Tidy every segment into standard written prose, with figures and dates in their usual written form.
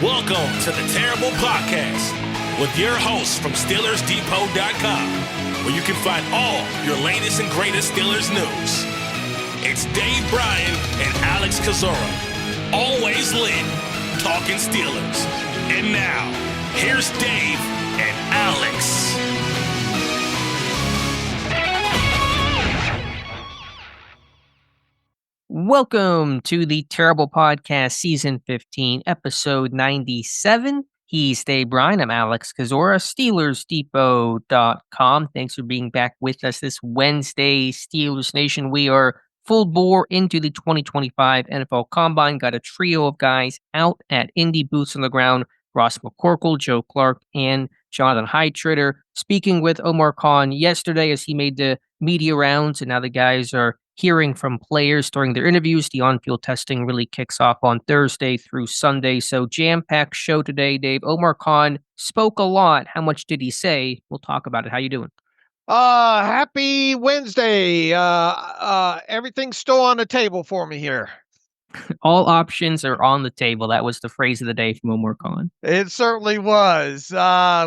Welcome to the Terrible Podcast with your hosts from SteelersDepot.com, where you can find all your latest and greatest Steelers news. It's Dave Bryan and Alex Kozora, always lit, talking Steelers. And now, here's Dave and Alex. Welcome to the Terrible Podcast, Season 15, Episode 97. He's Dave Bryan. I'm Alex Kozora, SteelersDepot.com. Thanks for being back with us this Wednesday, Steelers Nation. We are full bore into the 2025 NFL Combine. Got a trio of guys out at Indy, boots on the ground. Ross McCorkle, Joe Clark, and Jonathan Heitritter. Speaking with Omar Khan yesterday as he made the media rounds, and now the guys are hearing from players during their interviews. The on-field testing really kicks off on Thursday through Sunday. So jam-packed show today, Dave. Omar Khan spoke a lot. How much did he say? We'll talk about it. How you doing? Happy Wednesday. Everything's still on the table for me here. All options are on the table. That was the phrase of the day from Omar Khan. It certainly was.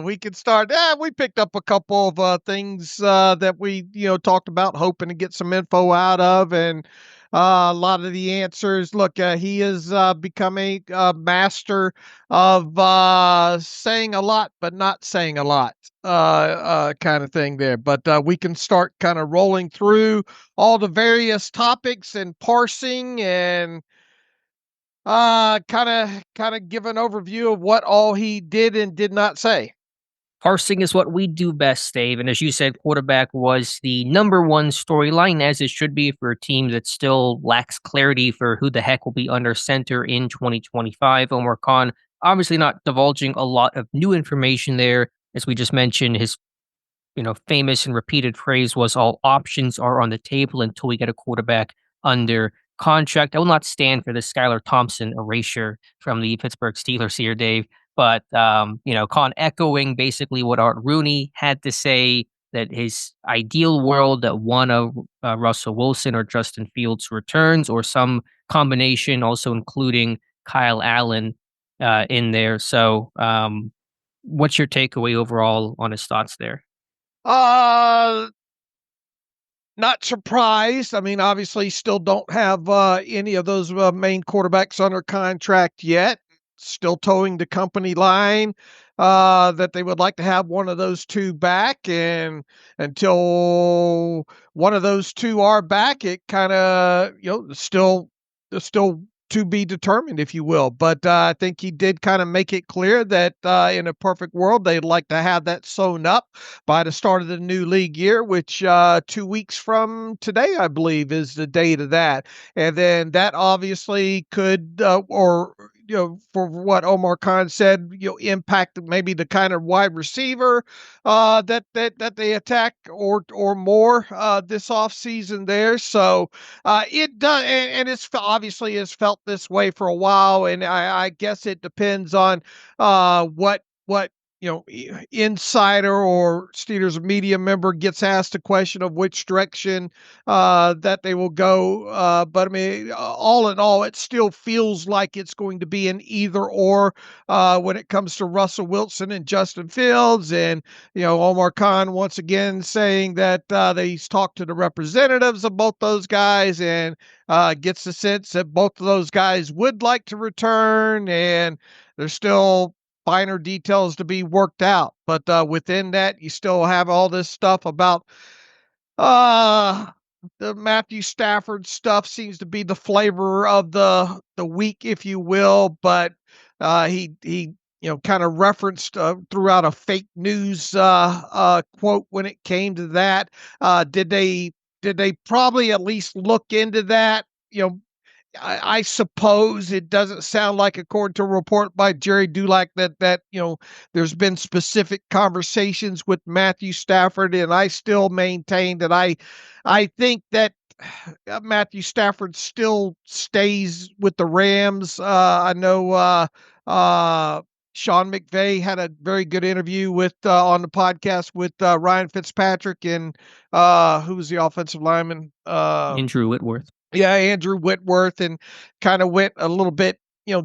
We could start. We picked up a couple of things that we, talked about, hoping to get some info out of, and a lot of the answers. Look, he is becoming a master of saying a lot, but not saying a lot, kind of thing there. But we can start kind of rolling through all the various topics and parsing and kind of give an overview of what all he did and did not say. Parsing is what we do best, Dave. And as you said, quarterback was the number one storyline, as it should be for a team that still lacks clarity for who the heck will be under center in 2025. Omar Khan obviously not divulging a lot of new information there. As we just mentioned, his famous and repeated phrase was all options are on the table until we get a quarterback under contract. I will not stand for the Skylar Thompson erasure from the Pittsburgh Steelers here, Dave. But, Khan echoing basically what Art Rooney had to say, that his ideal world that one of Russell Wilson or Justin Fields returns, or some combination, also including Kyle Allen in there. So what's your takeaway overall on his thoughts there? Not surprised. I mean, obviously still don't have any of those main quarterbacks under contract yet. Still towing the company line that they would like to have one of those two back. And until one of those two are back, it kind of, still to be determined, if you will. But I think he did kind of make it clear that in a perfect world, they'd like to have that sewn up by the start of the new league year, which 2 weeks from today, I believe, is the date of that. And then that obviously could, for what Omar Khan said, impact maybe the kind of wide receiver that they attack or more this offseason there. So it does, and it's obviously has felt this way for a while, and I guess it depends on what insider or Steelers media member gets asked a question of which direction that they will go. But I mean, all in all, it still feels like it's going to be an either or when it comes to Russell Wilson and Justin Fields. And, Omar Khan once again saying that he's talked to the representatives of both those guys and gets the sense that both of those guys would like to return, and there's still finer details to be worked out. But within that, you still have all this stuff about the Matthew Stafford stuff seems to be the flavor of the week, if you will. But he kind of referenced throughout a fake news quote when it came to that. Did they probably at least look into that? I suppose it doesn't sound like, according to a report by Jerry Dulac, that there's been specific conversations with Matthew Stafford, and I still maintain that I think that Matthew Stafford still stays with the Rams. I know Sean McVay had a very good interview with on the podcast with Ryan Fitzpatrick and who was the offensive lineman? Andrew Whitworth. Yeah, Andrew Whitworth, and kind of went a little bit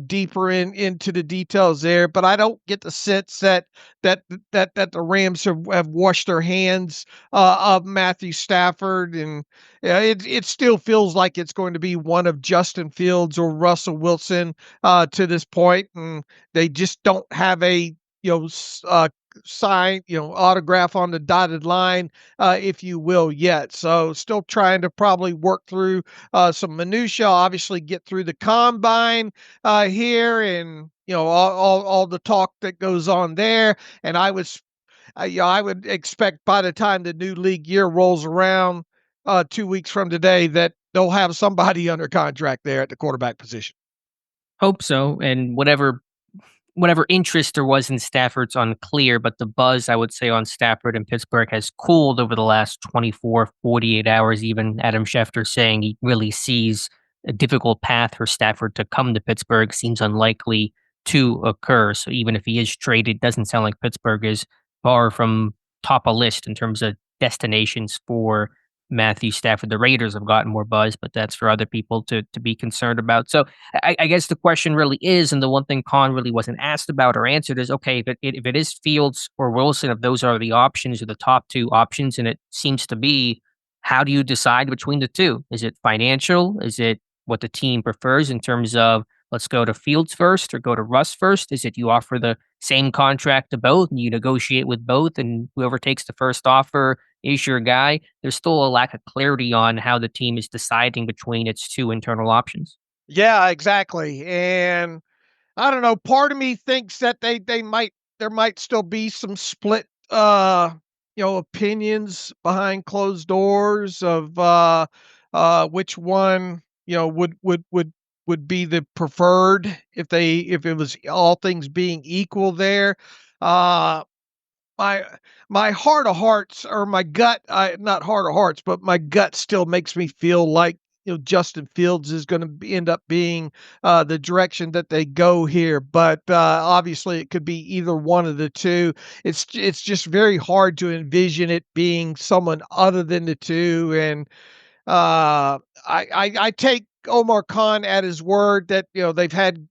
deeper into the details there, but I don't get the sense that the Rams have washed their hands of Matthew Stafford, and it still feels like it's going to be one of Justin Fields or Russell Wilson to this point, and they just don't have a sign, autograph on the dotted line, if you will, yet. So still trying to probably work through some minutia, obviously get through the combine here, and all the talk that goes on there. And I would expect by the time the new league year rolls around 2 weeks from today that they'll have somebody under contract there at the quarterback position. Hope so. And whatever interest there was in Stafford's unclear, but the buzz, I would say, on Stafford and Pittsburgh has cooled over the last 24, 48 hours. Even Adam Schefter saying he really sees a difficult path for Stafford to come to Pittsburgh seems unlikely to occur. So even if he is traded, doesn't sound like Pittsburgh is far from top a list in terms of destinations for Matthew Stafford. The Raiders have gotten more buzz, but that's for other people to be concerned about. So I guess the question really is, and the one thing Khan really wasn't asked about or answered is, okay, if it is Fields or Wilson, if those are the options or the top two options, and it seems to be, how do you decide between the two? Is it financial? Is it what the team prefers in terms of let's go to Fields first or go to Russ first? Is it you offer the same contract to both and you negotiate with both, and whoever takes the first offer is your guy? There's still a lack of clarity on how the team is deciding between its two internal options. Yeah, exactly. And I don't know, part of me thinks that there might still be some split opinions behind closed doors of which one, would be the preferred if it was all things being equal there. Uh my my heart of hearts, or my gut, not heart of hearts, but my gut still makes me feel like Justin Fields is going to end up being the direction that they go here. But obviously, it could be either one of the two. It's just very hard to envision it being someone other than the two. And I take Omar Khan at his word that they've had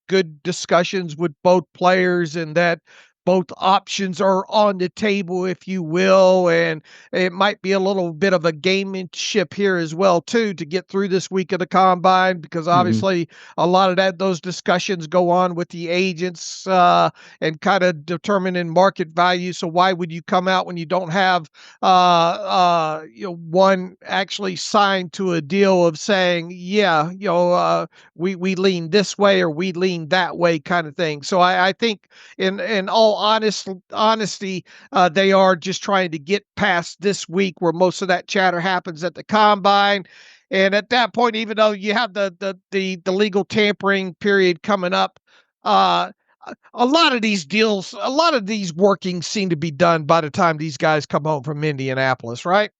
good discussions with both players, and that both options are on the table, if you will, and it might be a little bit of a gamemanship here as well too to get through this week of the combine, because Mhm. obviously a lot of those discussions go on with the agents and kind of determining market value. So why would you come out when you don't have one actually signed to a deal of saying, yeah, we lean this way or we lean that way, kind of thing. So I think in all honesty, they are just trying to get past this week where most of that chatter happens at the combine. And at that point, even though you have the legal tampering period coming up, uh, a lot of these deals, a lot of these workings seem to be done by the time these guys come home from Indianapolis, right?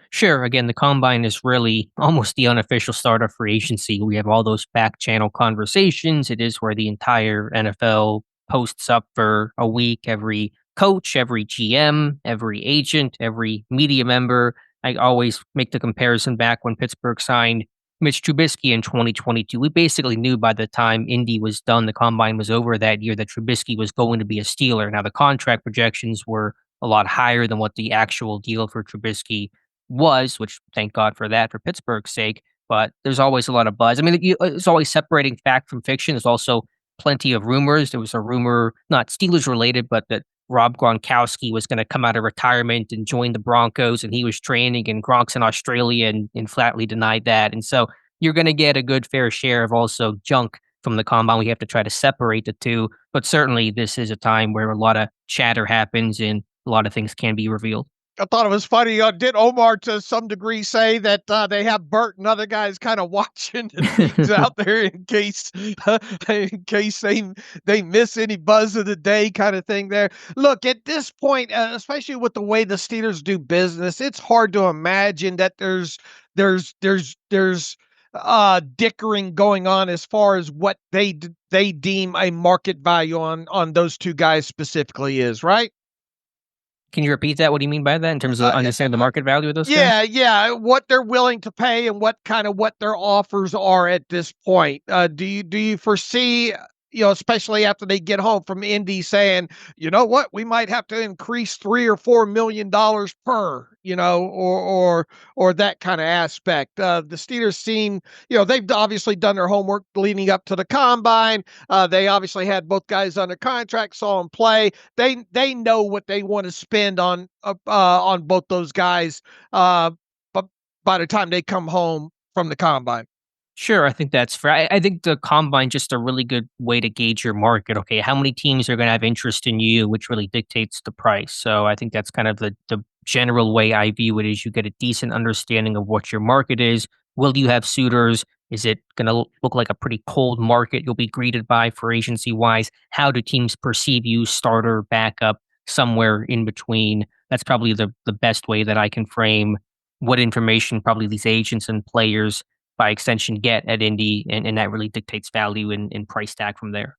Sure. Again, the combine is really almost the unofficial start of free agency. We have all those back channel conversations. It is where the entire NFL posts up for a week. Every coach, every GM, every agent, every media member. I always make the comparison back when Pittsburgh signed Mitch Trubisky in 2022. We basically knew by the time Indy was done, the combine was over that year, that Trubisky was going to be a Steeler. Now, the contract projections were a lot higher than what the actual deal for Trubisky was, which thank God for that for Pittsburgh's sake. But there's always a lot of buzz. I mean, it's always separating fact from fiction. There's also plenty of rumors. There was a rumor, not Steelers related, but that Rob Gronkowski was going to come out of retirement and join the Broncos, and he was training, and Gronk's in Australia, and flatly denied that. And so you're going to get a good fair share of also junk from the combine. We have to try to separate the two, but certainly this is a time where a lot of chatter happens and a lot of things can be revealed. I thought it was funny. Did Omar to some degree say that they have Bert and other guys kind of watching the teams out there in case they miss any buzz of the day, kind of thing there? Look, at this point, especially with the way the Steelers do business, it's hard to imagine that there's dickering going on as far as what they deem a market value on those two guys specifically is, right? Can you repeat that? What do you mean by that in terms of understanding the market value of those guys? Yeah, what they're willing to pay and what their offers are at this point. Do you foresee, especially after they get home from Indy, saying, you know what, we might have to increase $3 or $4 million per, or that kind of aspect. The Steelers seem, they've obviously done their homework leading up to the combine. They obviously had both guys under contract, saw them play. They know what they want to spend on both those guys. But by the time they come home from the combine. Sure, I think that's fair. I think the combine just a really good way to gauge your market. Okay, how many teams are going to have interest in you, which really dictates the price. So I think that's kind of the general way I view it. Is you get a decent understanding of what your market is. Will you have suitors? Is it going to look like a pretty cold market you'll be greeted by for agency wise? How do teams perceive you, starter, backup, somewhere in between? That's probably the best way that I can frame what information probably these agents and players by extension get at Indy, and that really dictates value and price tag from there.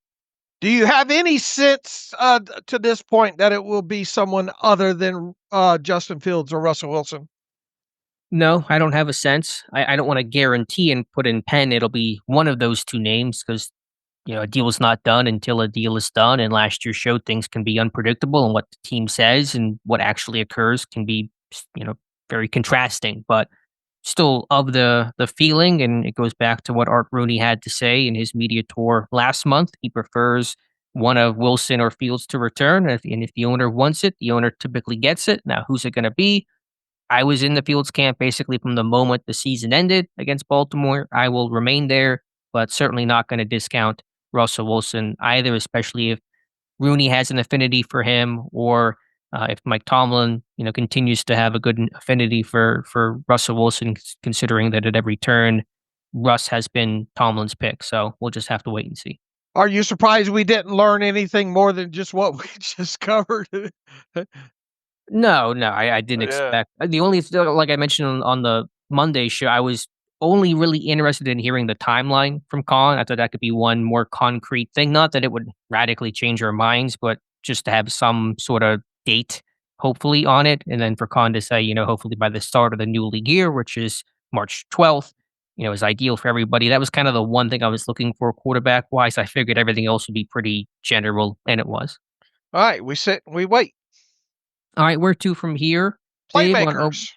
Do you have any sense to this point that it will be someone other than Justin Fields or Russell Wilson? No, I don't have a sense. I don't want to guarantee and put in pen it'll be one of those two names because a deal is not done until a deal is done. And last year showed things can be unpredictable, and what the team says and what actually occurs can be very contrasting. But still of the feeling, and it goes back to what Art Rooney had to say in his media tour last month. He prefers one of Wilson or Fields to return, and if the owner wants it, the owner typically gets it. Now, who's it going to be? I was in the Fields camp basically from the moment the season ended against Baltimore. I will remain there, but certainly not going to discount Russell Wilson either, especially if Rooney has an affinity for him, or if Mike Tomlin, continues to have a good affinity for Russell Wilson, considering that at every turn, Russ has been Tomlin's pick. So we'll just have to wait and see. Are you surprised we didn't learn anything more than just what we just covered? No, I didn't Yeah. expect. The only like I mentioned on the Monday show, I was only really interested in hearing the timeline from Colin. I thought that could be one more concrete thing. Not that it would radically change our minds, but just to have some sort of date, hopefully, on it. And then for Colin to say, hopefully by the start of the new league year, which is March 12th, is ideal for everybody. That was kind of the one thing I was looking for quarterback wise. I figured everything else would be pretty general, and it was. All right, we sit and we wait. All right, where to from here? Dave, Playmakers.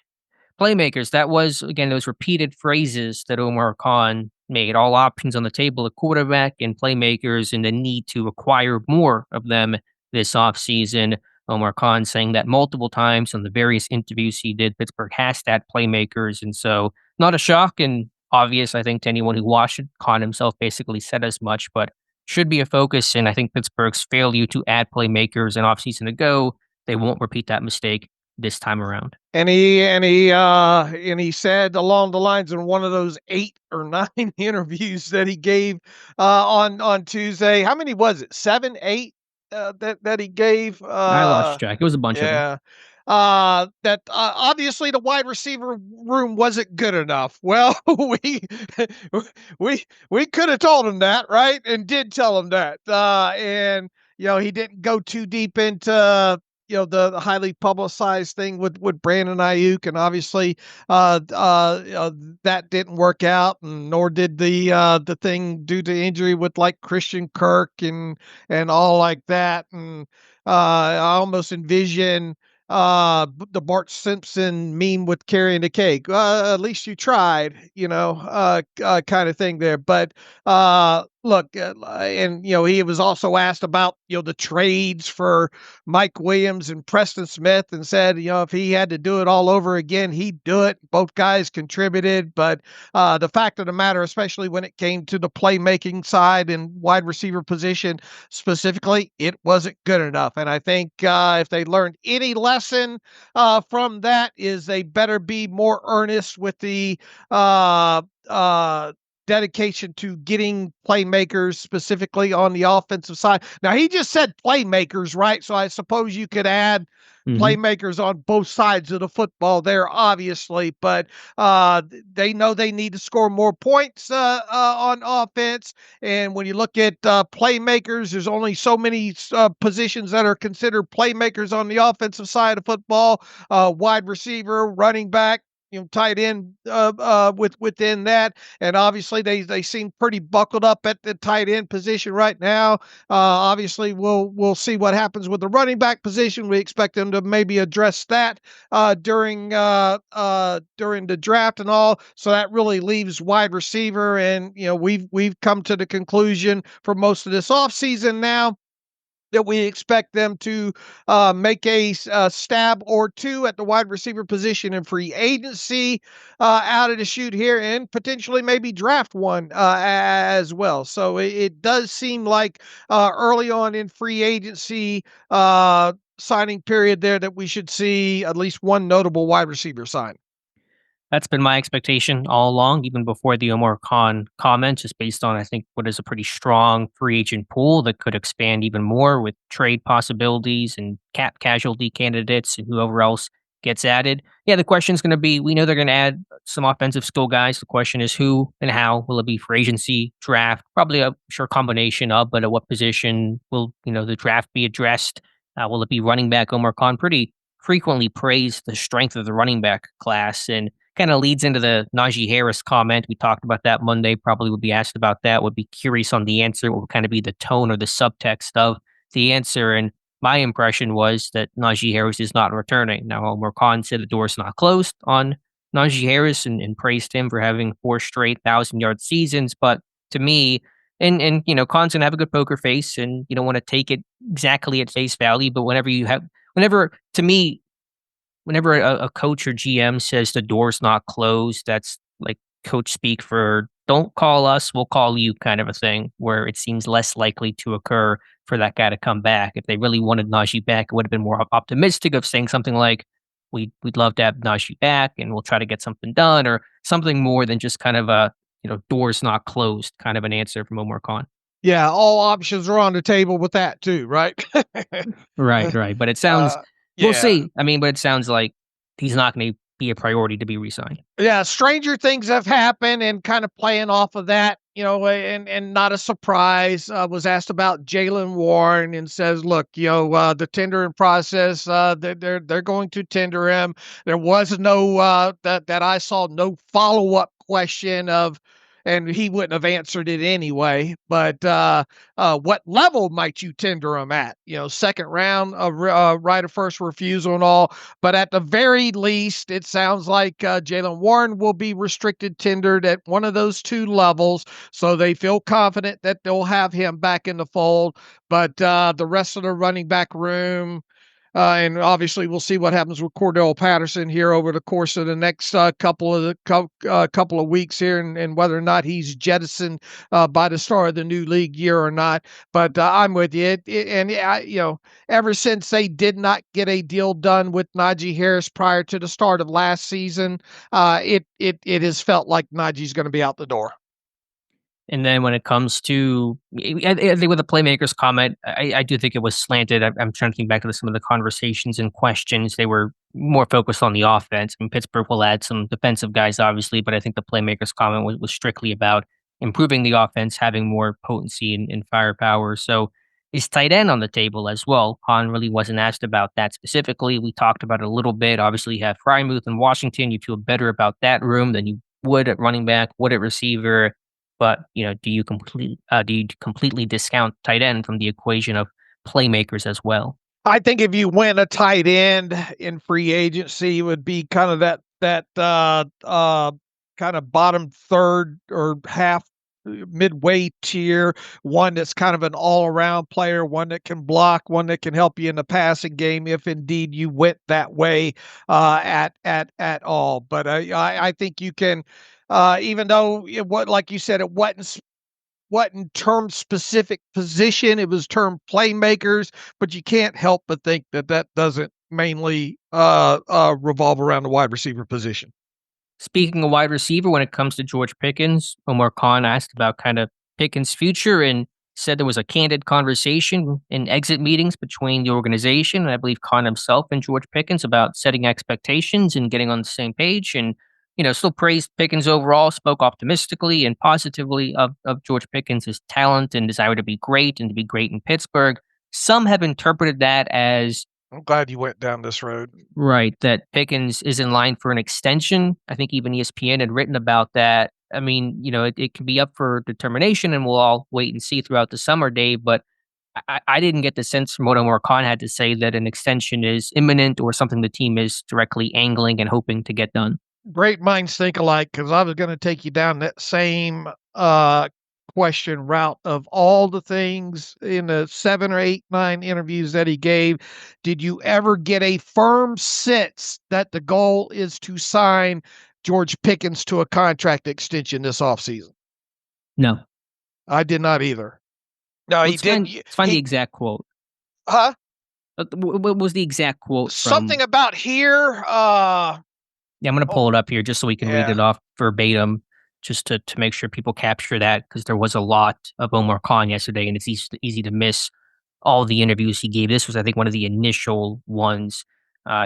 Playmakers. That was, again, those repeated phrases that Omar Khan made. All options on the table at quarterback and playmakers, and the need to acquire more of them this offseason. Omar Khan saying that multiple times on the various interviews he did. Pittsburgh has that playmakers. And so, not a shock and obvious, I think, to anyone who watched it. Khan himself basically said as much, but should be a focus. And I think Pittsburgh's failure to add playmakers an offseason ago, they won't repeat that mistake this time around. And he said along the lines in one of those 8 or 9 interviews that he gave on Tuesday. How many was it? 7, 8 that he gave. I lost track. It was a bunch of them. Yeah. That obviously the wide receiver room wasn't good enough. Well, we could have told him that, right? And did tell him that. And he didn't go too deep into the highly publicized thing with Brandon Ayuk, and obviously that didn't work out, and nor did the thing due to injury with like Christian Kirk and all like that. And I almost envision the Bart Simpson meme with carrying the cake. At least you tried, kind of thing there. But look, and he was also asked about the trades for Mike Williams and Preston Smith, and said if he had to do it all over again, he'd do it. Both guys contributed, but the fact of the matter, especially when it came to the playmaking side and wide receiver position specifically, it wasn't good enough. And I think if they learned any lesson from that, is they better be more earnest with the dedication to getting playmakers specifically on the offensive side. Now, he just said playmakers, right? So I suppose you could add playmakers on both sides of the football there, obviously, but they know they need to score more points on offense. And when you look at playmakers, there's only so many positions that are considered playmakers on the offensive side of football: wide receiver, running back, tight end within that. And obviously they seem pretty buckled up at the tight end position right now. Obviously we'll see what happens with the running back position. We expect them to maybe address that during the draft and all. So that really leaves wide receiver. And we've come to the conclusion for most of this offseason now that we expect them to make a stab or two at the wide receiver position in free agency out of the chute here, and potentially maybe draft one as well. So it does seem like early on in free agency signing period there that we should see at least one notable wide receiver sign. That's been my expectation all along, even before the Omar Khan comment, just based on, I think, what is a pretty strong free agent pool that could expand even more with trade possibilities and cap casualty candidates and whoever else gets added. Yeah, the question is going to be, we know they're going to add some offensive skill guys. The question is who and how. Will it be free agency, draft? Probably a sure combination of, but at what position will, the draft be addressed? Will it be running back? Omar Khan pretty frequently praised the strength of the running back class, and kind of leads into the Najee Harris comment. We talked about that Monday, probably would be asked about that, would be curious on the answer, what would kind of be the tone or the subtext of the answer. And my impression was that Najee Harris is not returning. Now, Omar Khan said the door's not closed on Najee Harris and praised him for having 4 straight 1,000-yard seasons. But to me, and Khan's going to have a good poker face, and you don't want to take it exactly at face value, but to me, whenever a coach or GM says the door's not closed, that's like coach speak for don't call us, we'll call you kind of a thing, where it seems less likely to occur for that guy to come back. If they really wanted Najee back, it would have been more optimistic of saying something like, we'd love to have Najee back and we'll try to get something done, or something more than just kind of a, doors not closed kind of an answer from Omar Khan. Yeah, all options are on the table with that too, right? Right. But it sounds, yeah. we'll see. I mean, but it sounds like he's not going to be a priority to be re-signed. Yeah, stranger things have happened, and kind of playing off of that, and not a surprise. Was asked about Jaylen Warren and says, "Look, the tendering process, they're going to tender him. There was no that I saw no follow up question of." And he wouldn't have answered it anyway. But what level might you tender him at? Second round, right of first refusal and all. But at the very least, it sounds like Jaylen Warren will be restricted tendered at one of those 2 levels. So they feel confident that they'll have him back in the fold. But the rest of the running back room, and obviously, we'll see what happens with Cordell Patterson here over the course of the next couple of weeks here, and whether or not he's jettisoned by the start of the new league year or not. But I'm with you. Ever since they did not get a deal done with Najee Harris prior to the start of last season, it has felt like Najee's going to be out the door. And then when it comes to, I think with the Playmakers comment, I do think it was slanted. I'm trying to think back to some of the conversations and questions. They were more focused on the offense. I mean, Pittsburgh will add some defensive guys, obviously, but I think the Playmakers comment was strictly about improving the offense, having more potency and firepower. So is tight end on the table as well? Han really wasn't asked about that specifically. We talked about it a little bit. Obviously, you have Frymouth and Washington. You feel better about that room than you would at running back, would at receiver. But do you completely discount tight end from the equation of playmakers as well? I think if you win a tight end in free agency, it would be kind of that kind of bottom third or half midway tier, one that's kind of an all-around player, one that can block, one that can help you in the passing game if indeed you went that way at all. But I think you can. Even though like you said, it wasn't term specific position, it was term playmakers, but you can't help but think that doesn't mainly revolve around the wide receiver position. Speaking of wide receiver, when it comes to George Pickens, Omar Khan asked about kind of Pickens' future and said there was a candid conversation in exit meetings between the organization and I believe Khan himself and George Pickens about setting expectations and getting on the same page. And still praised Pickens overall, spoke optimistically and positively of George Pickens' talent and desire to be great and to be great in Pittsburgh. Some have interpreted that as I'm glad you went down this road. right, that Pickens is in line for an extension. I think even ESPN had written about that. I mean, it can be up for determination, and we'll all wait and see throughout the summer, Dave. But I didn't get the sense from what Omar Khan had to say that an extension is imminent or something the team is directly angling and hoping to get done. Great minds think alike, because I was going to take you down that same question route. Of all the things in the 7 or 8, 9 interviews that he gave, did you ever get a firm sense that the goal is to sign George Pickens to a contract extension this offseason? No. I did not either. No, he didn't. Let's find the exact quote. Huh? What was the exact quote? Something about here. Yeah, I'm going to pull it up here just so we can read Yeah. it off verbatim, just to make sure people capture that, because there was a lot of Omar Khan yesterday, and it's easy to miss all the interviews he gave. This was, I think, one of the initial ones.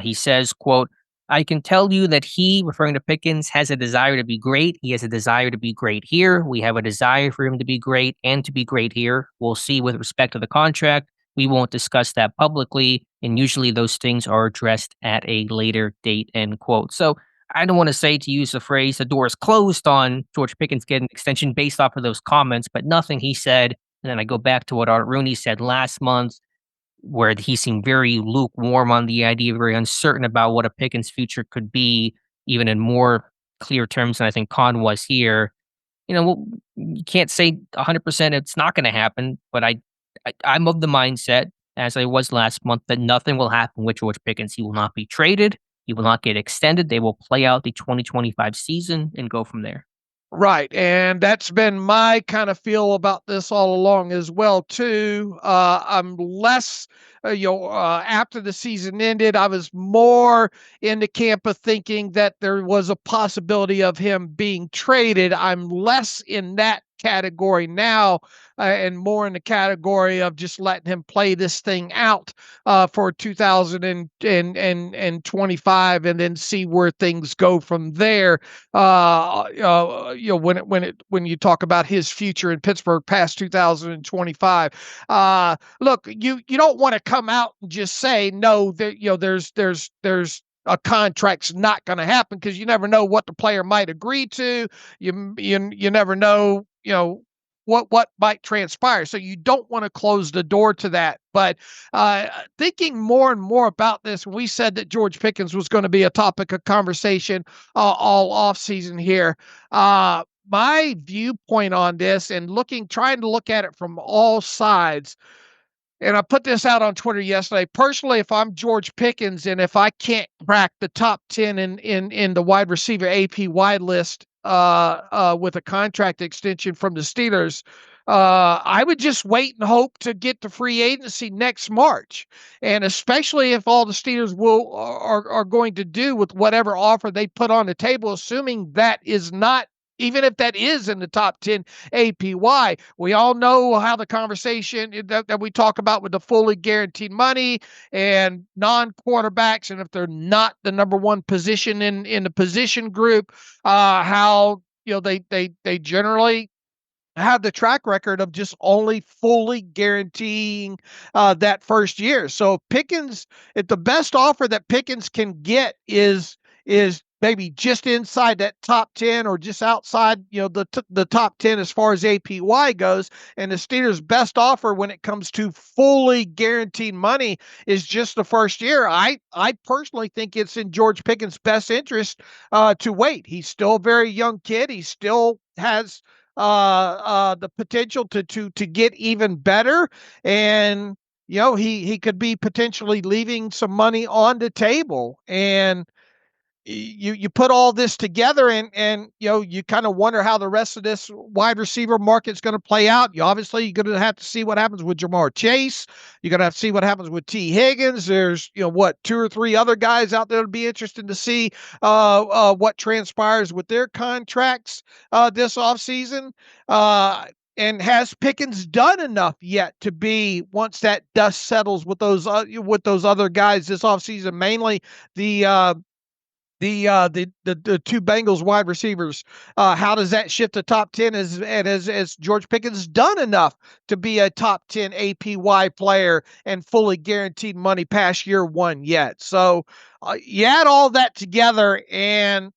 He says, quote, "I can tell you that he," referring to Pickens, "has a desire to be great. He has a desire to be great here. We have a desire for him to be great and to be great here. We'll see with respect to the contract. We won't discuss that publicly, and usually those things are addressed at a later date," end quote. So I don't want to say, to use the phrase, the door is closed on George Pickens getting an extension based off of those comments, but nothing he said. And then I go back to what Art Rooney said last month, where he seemed very lukewarm on the idea, very uncertain about what a Pickens future could be, even in more clear terms than I think Khan was here. You can't say 100% it's not going to happen, but I'm of the mindset, as I was last month, that nothing will happen with George Pickens. He will not be traded. He will not get extended. They will play out the 2025 season and go from there. Right, and that's been my kind of feel about this all along as well too. I'm less, after the season ended, I was more in the camp of thinking that there was a possibility of him being traded. I'm less in that category now, and more in the category of just letting him play this thing out for 2025, and then see where things go from there. When you talk about his future in Pittsburgh past 2025, look, you don't want to come out and just say no. There's a contract's not going to happen, because you never know what the player might agree to. You never know. What might transpire. So you don't want to close the door to that. But thinking more and more about this, we said that George Pickens was going to be a topic of conversation all offseason here. My viewpoint on this, and trying to look at it from all sides, and I put this out on Twitter yesterday. Personally, if I'm George Pickens and if I can't crack the top 10 in the wide receiver APY list with a contract extension from the Steelers, I would just wait and hope to get to free agency next March. And especially if all the Steelers are going to do with whatever offer they put on the table, assuming that is not, even if that is in the top 10 APY, we all know how the conversation that we talk about with the fully guaranteed money and non-quarterbacks, and if they're not the number one position in the position group, how they generally have the track record of just only fully guaranteeing that first year. So Pickens, if the best offer that Pickens can get is maybe just inside that top 10 or just outside, the top 10 as far as APY goes, and the Steelers' best offer when it comes to fully guaranteed money is just the first year, I personally think it's in George Pickens' best interest to wait. He's still a very young kid. He still has the potential to get even better, and he could be potentially leaving some money on the table. And you put all this together, and you kind of wonder how the rest of this wide receiver market's going to play out. You're going to have to see what happens with Jamar Chase. You're going to have to see what happens with T. Higgins. There's two or three other guys out there. It'll be interesting to see what transpires with their contracts this offseason. And has Pickens done enough yet to be, once that dust settles with those other guys this offseason, mainly the two Bengals wide receivers? How does that shift to top 10? As George Pickens done enough to be a top 10 APY player and fully guaranteed money past year one yet? So you add all that together, and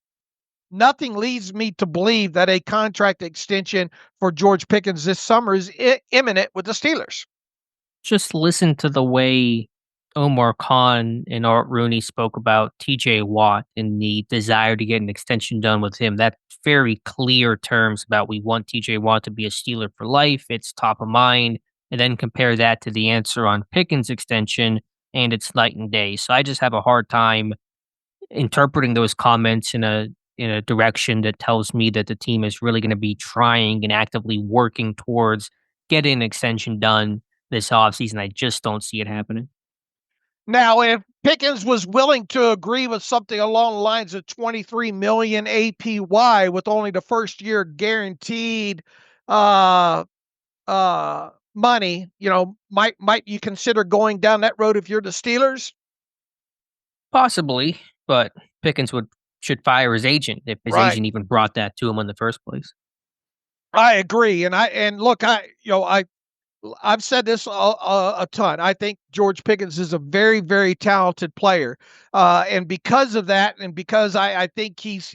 nothing leads me to believe that a contract extension for George Pickens this summer is imminent with the Steelers. Just listen to the way Omar Khan and Art Rooney spoke about TJ Watt and the desire to get an extension done with him. That's very clear terms about we want TJ Watt to be a Steeler for life. It's top of mind. And then compare that to the answer on Pickens extension, and it's night and day. So I just have a hard time interpreting those comments in a direction that tells me that the team is really going to be trying and actively working towards getting an extension done this offseason. I just don't see it happening. Now, if Pickens was willing to agree with something along the lines of $23 million APY with only the first year guaranteed money, might you consider going down that road if you're the Steelers? Possibly, but Pickens should fire his agent if his agent even brought that to him in the first place. I agree, and look, I've said this a ton. I think George Pickens is a very, very talented player, and because of that, and because I think his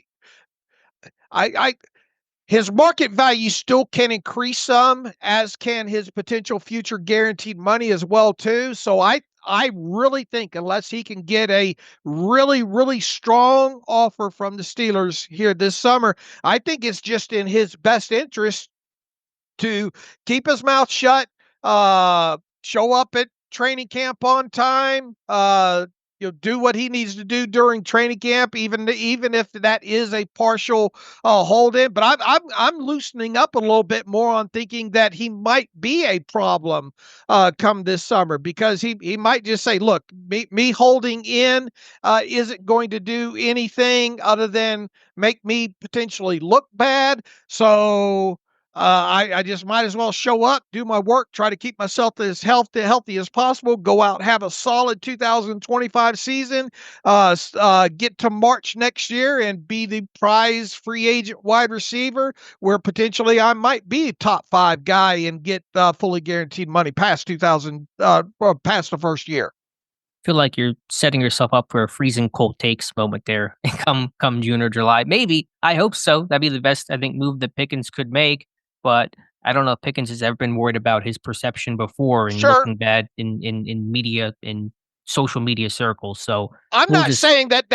market value still can increase some, as can his potential future guaranteed money as well too. So I really think, unless he can get a really, really strong offer from the Steelers here this summer, I think it's just in his best interest to keep his mouth shut, show up at training camp on time, do what he needs to do during training camp, even if that is a partial hold in. But I'm loosening up a little bit more on thinking that he might be a problem come this summer, because he might just say, look, me holding in isn't going to do anything other than make me potentially look bad. So I just might as well show up, do my work, try to keep myself as healthy as possible, go out, have a solid 2025 season, get to March next year and be the prize free agent wide receiver, where potentially I might be a top 5 guy and get fully guaranteed money past past the first year. Feel like you're setting yourself up for a freezing cold takes moment there come June or July. Maybe. I hope so. That'd be the best, I think, move that Pickens could make. But I don't know if Pickens has ever been worried about his perception before and looking bad in media, in social media circles. So I'm not saying that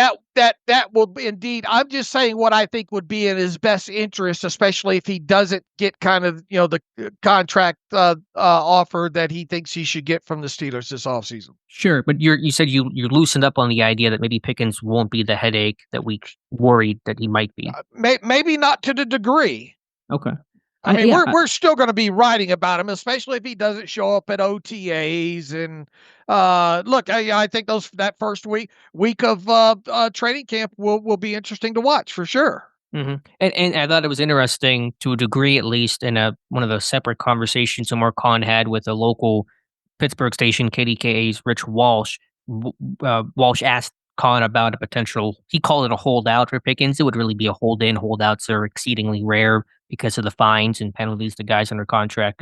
will indeed. I'm just saying what I think would be in his best interest, especially if he doesn't get kind of the contract offer that he thinks he should get from the Steelers this offseason. Sure, but you said you loosened up on the idea that maybe Pickens won't be the headache that we worried that he might be. Maybe not to the degree. Okay. I mean, we're still going to be writing about him, especially if he doesn't show up at OTAs. And look, I think that first week of training camp will be interesting to watch for sure. Mm-hmm. And I thought it was interesting, to a degree at least, in one of the separate conversations Omar Khan had with a local Pittsburgh station, KDKA's Rich Walsh. Walsh asked Khan about a potential, he called it a holdout for Pickens. It would really be a hold in. Holdouts are exceedingly rare because of the fines and penalties the guys under contract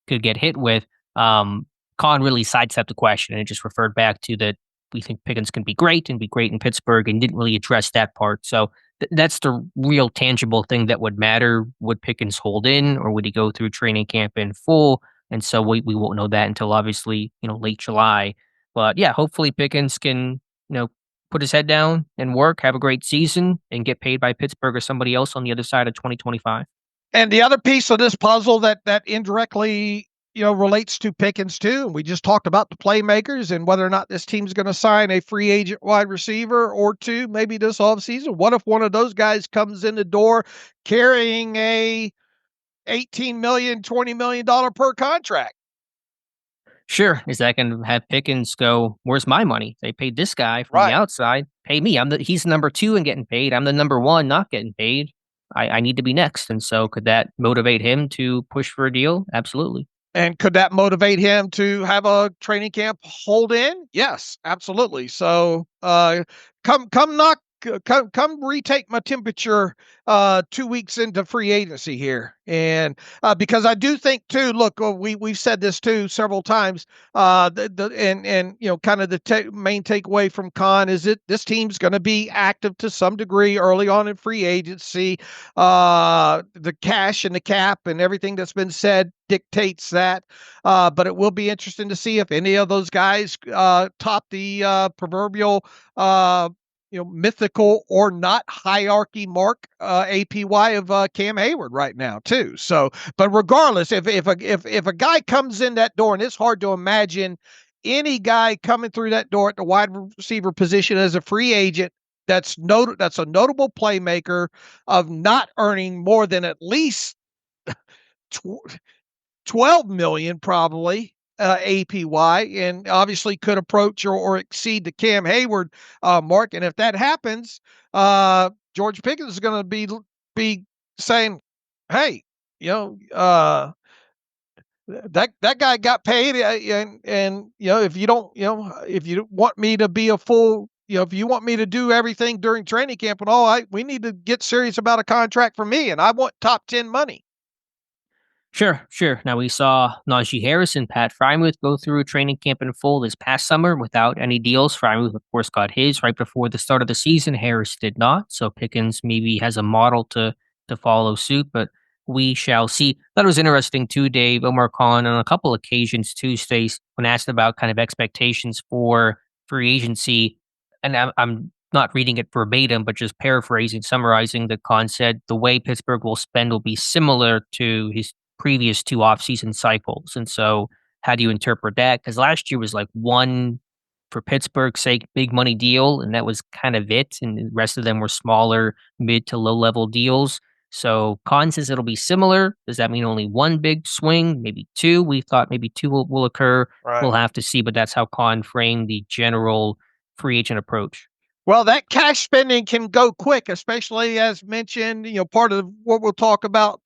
could get hit with. Khan really sidestepped the question and just referred back to that we think Pickens can be great and be great in Pittsburgh, and didn't really address that part. So that's the real tangible thing that would matter. Would Pickens hold in, or would he go through training camp in full? And so we won't know that until obviously, late July. But yeah, hopefully Pickens can, put his head down and work, have a great season, and get paid by Pittsburgh or somebody else on the other side of 2025. And the other piece of this puzzle that indirectly, relates to Pickens too. And we just talked about the playmakers and whether or not this team's going to sign a free agent wide receiver or two, maybe this offseason. What if one of those guys comes in the door carrying a $18 million, $20 million per contract? Sure. Is that going to have Pickens go, where's my money? They paid this guy from the Right. outside. Pay me. He's number 2 and getting paid. I'm the number 1 not getting paid. I need to be next. And so could that motivate him to push for a deal? Absolutely. And could that motivate him to have a training camp hold in? Yes, absolutely. So come retake my temperature 2 weeks into free agency here. And because I do think too, look, we've said this too several times, kind of the main takeaway from Khan is that this team's going to be active to some degree early on in free agency. The cash and the cap and everything that's been said dictates that. But it will be interesting to see if any of those guys top the proverbial mythical or not hierarchy mark APY of Cam Hayward right now too. So, but regardless, if a guy comes in that door, and it's hard to imagine any guy coming through that door at the wide receiver position as a free agent that's a notable playmaker of not earning more than at least 12 million probably APY, and obviously could approach or exceed the Cam Hayward mark. And if that happens, George Pickens is going to be saying, "Hey, that guy got paid, and if you don't, if you want me to be a full." If you want me to do everything during training camp and all, we need to get serious about a contract for me, and I want top 10 money. Sure. Now, we saw Najee Harris and Pat Frymouth go through a training camp in full this past summer without any deals. Frymouth, of course, got his right before the start of the season. Harris did not. So Pickens maybe has a model to follow suit, but we shall see. That was interesting too, Dave. Omar Khan on a couple occasions Tuesdays when asked about kind of expectations for free agency, and I'm not reading it verbatim, but just paraphrasing, summarizing, that Khan said the way Pittsburgh will spend will be similar to his previous 2 offseason cycles. And so how do you interpret that? Because last year was like one, for Pittsburgh's sake, big money deal, and that was kind of it. And the rest of them were smaller, mid to low level deals. So Khan says it'll be similar. Does that mean only one big swing? Maybe 2? We thought maybe 2 will occur. Right. We'll have to see, but that's how Khan framed the general free agent approach. Well, that cash spending can go quick, especially as mentioned, part of what we'll talk about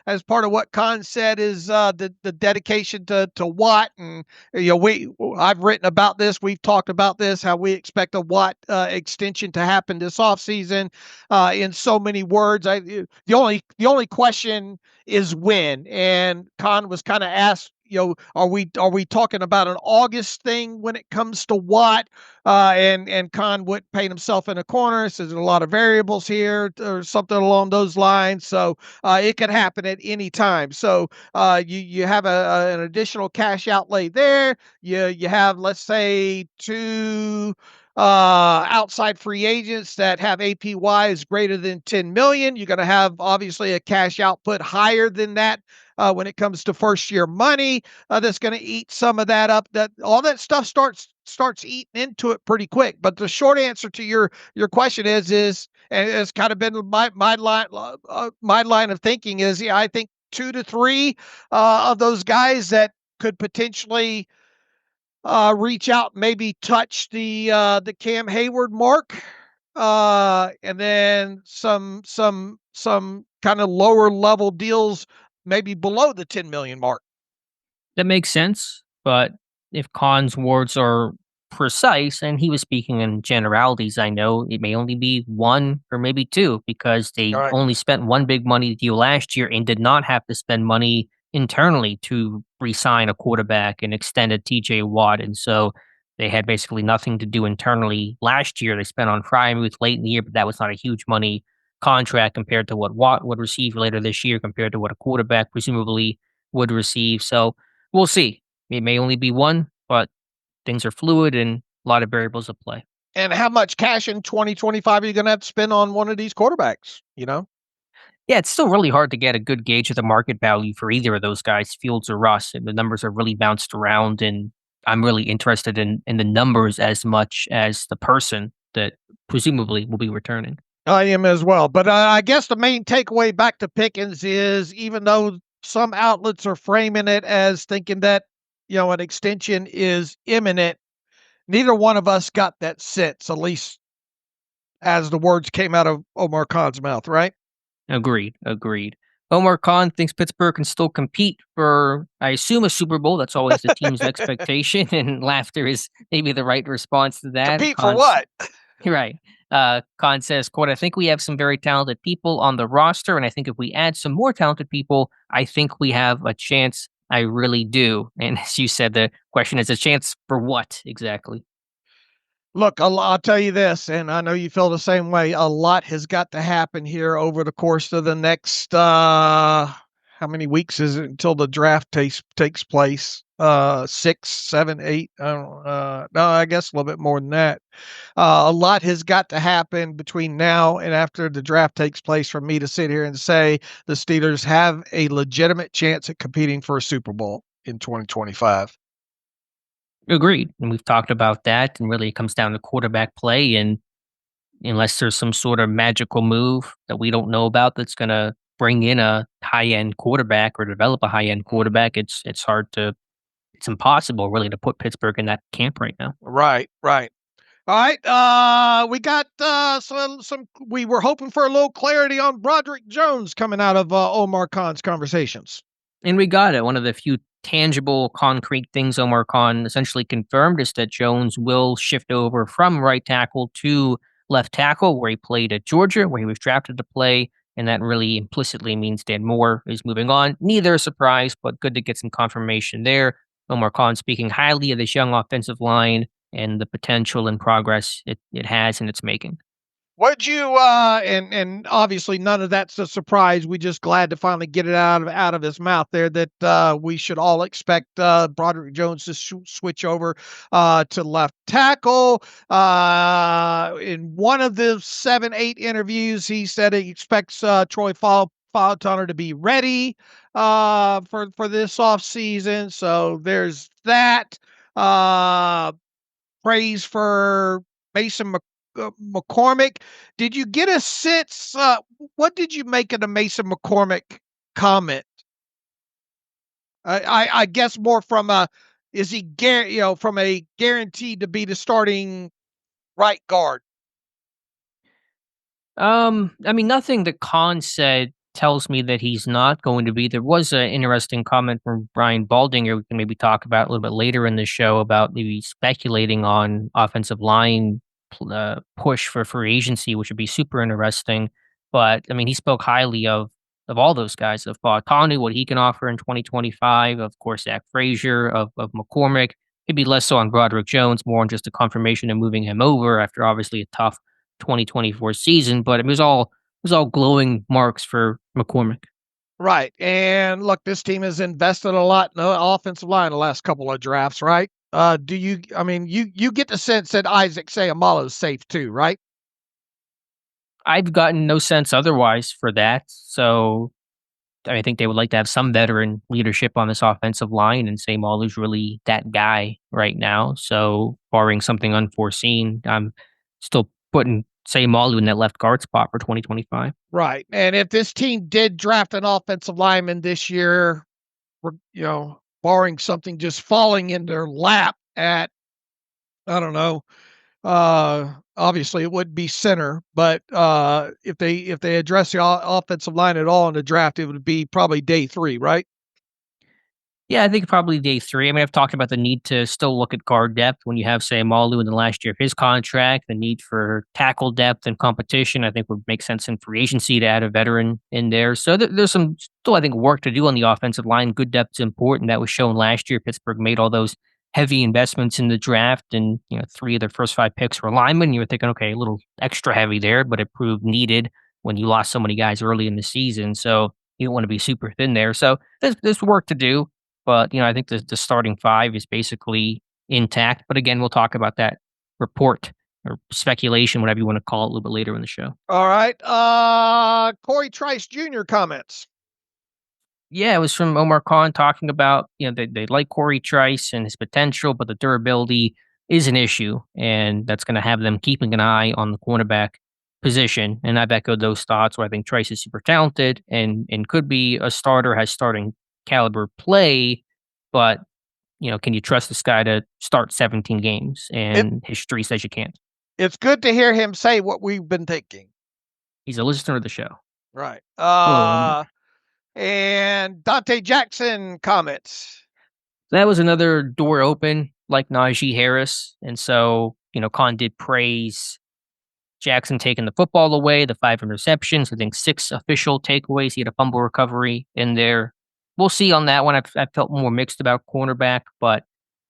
as part of what Khan said is the dedication to Watt. And, I've written about this. We've talked about this, how we expect a Watt extension to happen this offseason in so many words. The only question is when. And Khan was kind of asked, are we talking about an August thing when it comes to Watt? And Khan wouldn't paint himself in a corner. Says there's a lot of variables here or something along those lines. So it could happen at any time. So you have an additional cash outlay there. You have, let's say, 2 outside free agents that have APY is greater than 10 million. You're going to have obviously a cash output higher than that when it comes to first year money. That's going to eat some of that up. That all that stuff starts eating into it pretty quick. But the short answer to your question is and it's kind of been my line of thinking is, I think 2 to 3 of those guys that could potentially reach out, maybe touch the Cam Hayward mark, and then some kind of lower level deals, maybe below the 10 million mark. That makes sense, but if Khan's words are precise, and he was speaking in generalities, I know it may only be 1 or maybe 2 because they Right. only spent one big money deal last year and did not have to spend money internally to re-sign a quarterback and extend a T.J. Watt. And so they had basically nothing to do internally last year. They spent on Frymouth late in the year, but that was not a huge money contract compared to what Watt would receive later this year, compared to what a quarterback presumably would receive. So we'll see. It may only be 1, but things are fluid and a lot of variables at play. And how much cash in 2025 are you going to have to spend on one of these quarterbacks? Yeah, it's still really hard to get a good gauge of the market value for either of those guys, Fields or Russ. And the numbers are really bounced around, and I'm really interested in the numbers as much as the person that presumably will be returning. I am as well. But I guess the main takeaway back to Pickens is even though some outlets are framing it as thinking that, an extension is imminent, neither one of us got that sense, at least as the words came out of Omar Khan's mouth, right? Agreed. Agreed. Omar Khan thinks Pittsburgh can still compete for, I assume, a Super Bowl. That's always the team's expectation, and laughter is maybe the right response to that. Compete for what? Right. Khan says, quote, I think we have some very talented people on the roster, and I think if we add some more talented people, I think we have a chance. I really do. And as you said, the question is a chance for what exactly? Look, I'll tell you this, and I know you feel the same way. A lot has got to happen here over the course of the next, how many weeks is it until the draft takes place? 6, 7, 8. I don't, no, I guess a little bit more than that. A lot has got to happen between now and after the draft takes place for me to sit here and say the Steelers have a legitimate chance at competing for a Super Bowl in 2025. Agreed. And we've talked about that. And really, it comes down to quarterback play. And unless there's some sort of magical move that we don't know about that's going to bring in a high end quarterback or develop a high end quarterback, it's hard to it's impossible really to put Pittsburgh in that camp right now. Right, right. All right. We got some. We were hoping for a little clarity on Broderick Jones coming out of Omar Khan's conversations. And we got it. One of the few tangible, concrete things Omar Khan essentially confirmed is that Jones will shift over from right tackle to left tackle, where he played at Georgia, where he was drafted to play. And that really implicitly means Dan Moore is moving on. Neither a surprise, but good to get some confirmation there. Omar Khan speaking highly of this young offensive line and the potential and progress it has in its making. Would you and obviously none of that's a surprise. We just glad to finally get it out of his mouth there that we should all expect Broderick Jones to switch over to left tackle. In one of the 7-8 interviews, he said he expects Troy Fautanu to be ready for this offseason. So there's that. Praise for Mason McCormick. Did you get a sense? What did you make of the Mason McCormick comment? I guess more from is he from a guaranteed to be the starting right guard? I mean, nothing that Khan said tells me that he's not going to be. There was an interesting comment from Brian Baldinger we can maybe talk about a little bit later in the show about maybe speculating on offensive line push for free agency, which would be super interesting. But I mean, he spoke highly of all those guys, of Fautanu, what he can offer in 2025, of course, Zach Frazier, of McCormick, maybe less so on Broderick Jones, more on just a confirmation of moving him over after obviously a tough 2024 season. But it was all glowing marks for McCormick. Right. And look, this team has invested a lot in the offensive line the last couple of drafts, right? You get the sense that Isaac Seumalo is safe too, right? I've gotten no sense otherwise for that. So I think they would like to have some veteran leadership on this offensive line, and Seumalo's really that guy right now. So barring something unforeseen, I'm still putting Seumalo in that left guard spot for 2025. Right. And if this team did draft an offensive lineman this year, barring something just falling in their lap at, I don't know, obviously it would be center, but if they address the offensive line at all in the draft, it would be probably day 3, right? Yeah, I think probably day 3. I mean, I've talked about the need to still look at guard depth when you have, say, Malu in the last year of his contract, the need for tackle depth and competition, I think would make sense in free agency to add a veteran in there. So there's some still, I think, work to do on the offensive line. Good depth is important. That was shown last year. Pittsburgh made all those heavy investments in the draft, and 3 of their first 5 picks were linemen. You were thinking, okay, a little extra heavy there, but it proved needed when you lost so many guys early in the season. So you don't want to be super thin there. So there's work to do. But, I think the starting 5 is basically intact. But again, we'll talk about that report or speculation, whatever you want to call it, a little bit later in the show. All right. Corey Trice Jr. comments. Yeah, it was from Omar Khan talking about, they like Corey Trice and his potential, but the durability is an issue, and that's going to have them keeping an eye on the cornerback position. And I've echoed those thoughts where I think Trice is super talented and could be a starter, has starting caliber play, but can you trust this guy to start 17 games? And history says you can't. It's good to hear him say what we've been thinking. He's a listener of the show. Right. Hello. And Dante Jackson comments. That was another door open, like Najee Harris. And so, Khan did praise Jackson taking the football away, the 5 interceptions, I think 6 official takeaways. He had a fumble recovery in there. We'll see on that one. I felt more mixed about cornerback, but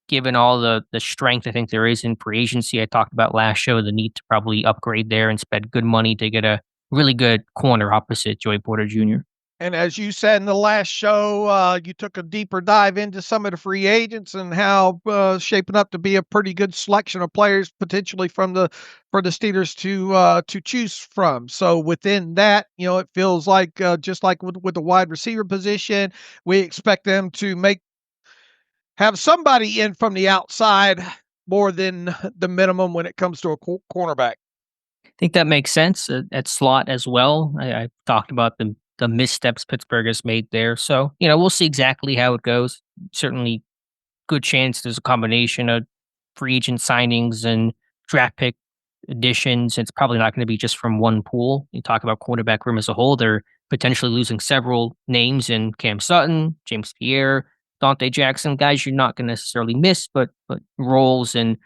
given all the strength I think there is in free agency, I talked about last show, the need to probably upgrade there and spend good money to get a really good corner opposite Joey Porter Jr. And as you said in the last show, you took a deeper dive into some of the free agents and how shaping up to be a pretty good selection of players potentially for the Steelers to choose from. So within that, it feels like just like with the wide receiver position, we expect them to have somebody in from the outside more than the minimum when it comes to a cornerback. I think that makes sense at slot as well. I talked about the missteps Pittsburgh has made there. So, we'll see exactly how it goes. Certainly good chance there's a combination of free agent signings and draft pick additions. It's probably not going to be just from one pool. You talk about quarterback room as a whole. They're potentially losing several names in Cam Sutton, James Pierre, Dante Jackson, guys you're not going to necessarily miss, but roles and,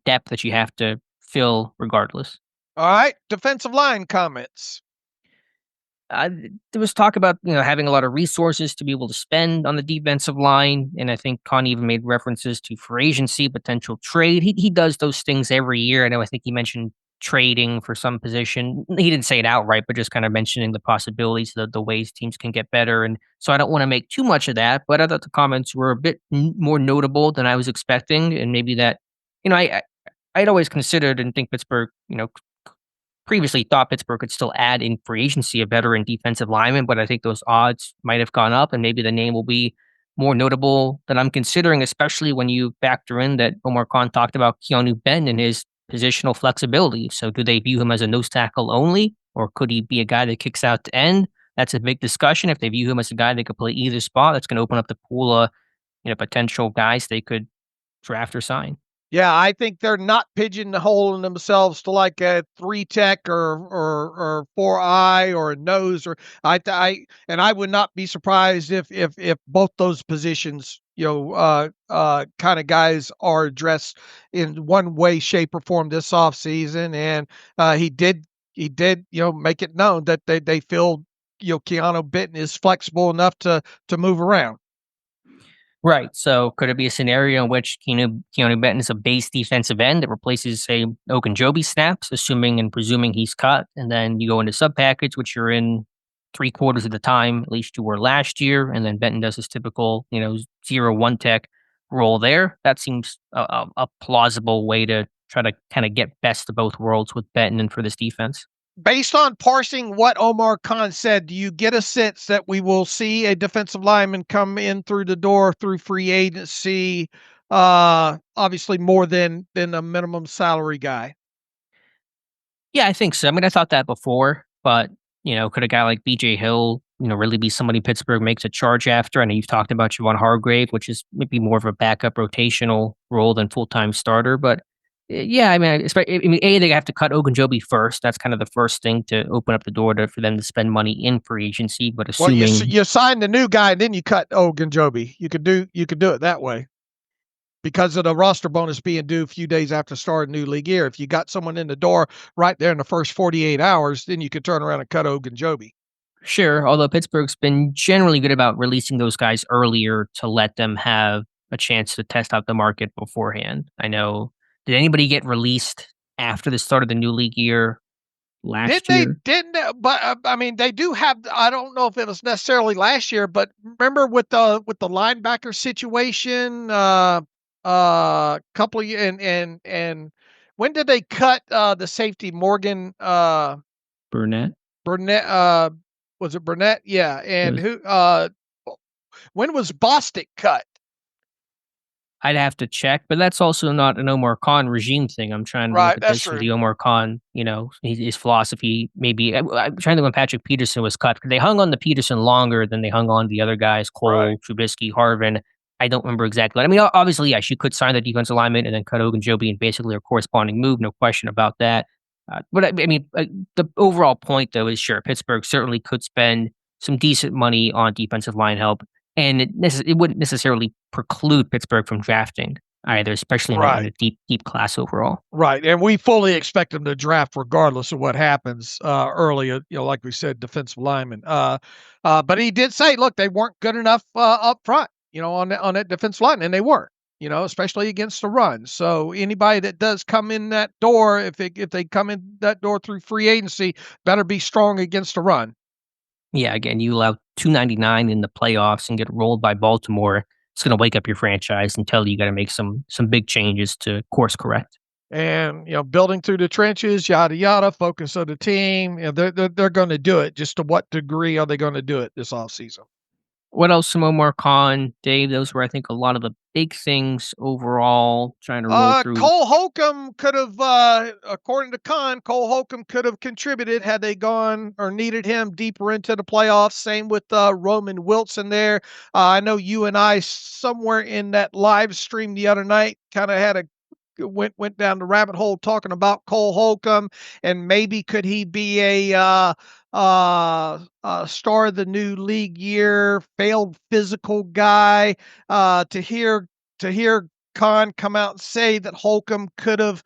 depth that you have to fill regardless. All right. Defensive line comments. There was talk about having a lot of resources to be able to spend on the defensive line, and I think Con even made references to free agency, potential trade. He does those things every year. I think he mentioned trading for some position. He didn't say it outright, but just kind of mentioning the possibilities, the ways teams can get better. And so I don't want to make too much of that, but I thought the comments were a bit more notable than I was expecting, and maybe that I'd always considered and think Pittsburgh previously thought Pittsburgh could still add in free agency a veteran defensive lineman, but I think those odds might have gone up, and maybe the name will be more notable than I'm considering, especially when you factor in that Omar Khan talked about Keanu Benton and his positional flexibility. So do they view him as a nose tackle only, or could he be a guy that kicks out to end? That's a big discussion. If they view him as a guy that could play either spot, that's going to open up the pool of potential guys they could draft or sign. Yeah, I think they're not pigeonholing themselves to like a 3 tech or 4 eye or a nose I would not be surprised if both those positions, kind of guys are addressed in one way, shape, or form this offseason. And he did, make it known that they feel, Keanu Benton is flexible enough to move around. Right. So could it be a scenario in which Keanu Benton is a base defensive end that replaces, say, Ogunjobi snaps, assuming and presuming he's cut, and then you go into sub package, which you're in 3/4 of the time, at least you were last year, and then Benton does his typical, 0-1 tech role there. That seems a plausible way to try to kind of get best of both worlds with Benton and for this defense. Based on parsing what Omar Khan said, do you get a sense that we will see a defensive lineman come in through the door through free agency, obviously more than a minimum salary guy? Yeah, I think so. I mean, I thought that before, but could a guy like BJ Hill, really be somebody Pittsburgh makes a charge after? I know you've talked about Javon Hargrave, which is maybe more of a backup rotational role than full-time starter, but yeah, I mean, they have to cut Ogunjobi first. That's kind of the first thing to open up the door for them to spend money in free agency. But assuming you sign the new guy and then you cut Ogunjobi, you could do it that way because of the roster bonus being due a few days after starting new league year. If you got someone in the door right there in the first 48 hours, then you could turn around and cut Ogunjobi. Sure, although Pittsburgh's been generally good about releasing those guys earlier to let them have a chance to test out the market beforehand. I know. Did anybody get released after the start of the new league year last year? But I mean, they do have. I don't know if it was necessarily last year, but remember with the linebacker situation, couple of, and when did they cut the safety Morgan Burnett. Burnett? Was it Burnett? Yeah, and Was, who? When was Bostic cut? I'd have to check, but that's also not an Omar Khan regime thing. I'm trying to look Right, at that's this for true. the Omar Khan, his philosophy. Maybe I'm trying to think when Patrick Peterson was cut. They hung on to Peterson longer than they hung on the other guys, Right. Cole, Trubisky, Harvin. I don't remember exactly. I mean, obviously, yes, you could sign the defensive lineman and then cut Ogunjobi and basically a corresponding move. No question about that. But I mean, the overall point, though, is sure, Pittsburgh certainly could spend some decent money on defensive line help. And it wouldn't necessarily preclude Pittsburgh from drafting either, especially in Right. a deep class overall. Right, and we fully expect them to draft regardless of what happens early. Like we said, defensive lineman. But he did say, look, they weren't good enough up front. On that defensive line, and they weren't. Especially against the run. So anybody that does come in that door, if they come in that door through free agency, better be strong against the run. Yeah, again, you allow 299 in the playoffs and get rolled by Baltimore. It's going to wake up your franchise and tell you got to make some big changes to course correct. And building through the trenches, yada yada. Focus of the team. They're going to do it. Just to what degree are they going to do it this offseason? What else from Omar Khan, Dave? Those were, I think, a lot of the big things overall. Trying to roll through. Cole Holcomb could have, according to Khan, Cole Holcomb could have contributed had they gone or needed him deeper into the playoffs. Same with Roman Wilson there. I know you and I somewhere in that live stream the other night kind of had a went down the rabbit hole talking about Cole Holcomb and maybe could he be a star of the new league year, failed physical guy. To hear Khan come out and say that Holcomb could have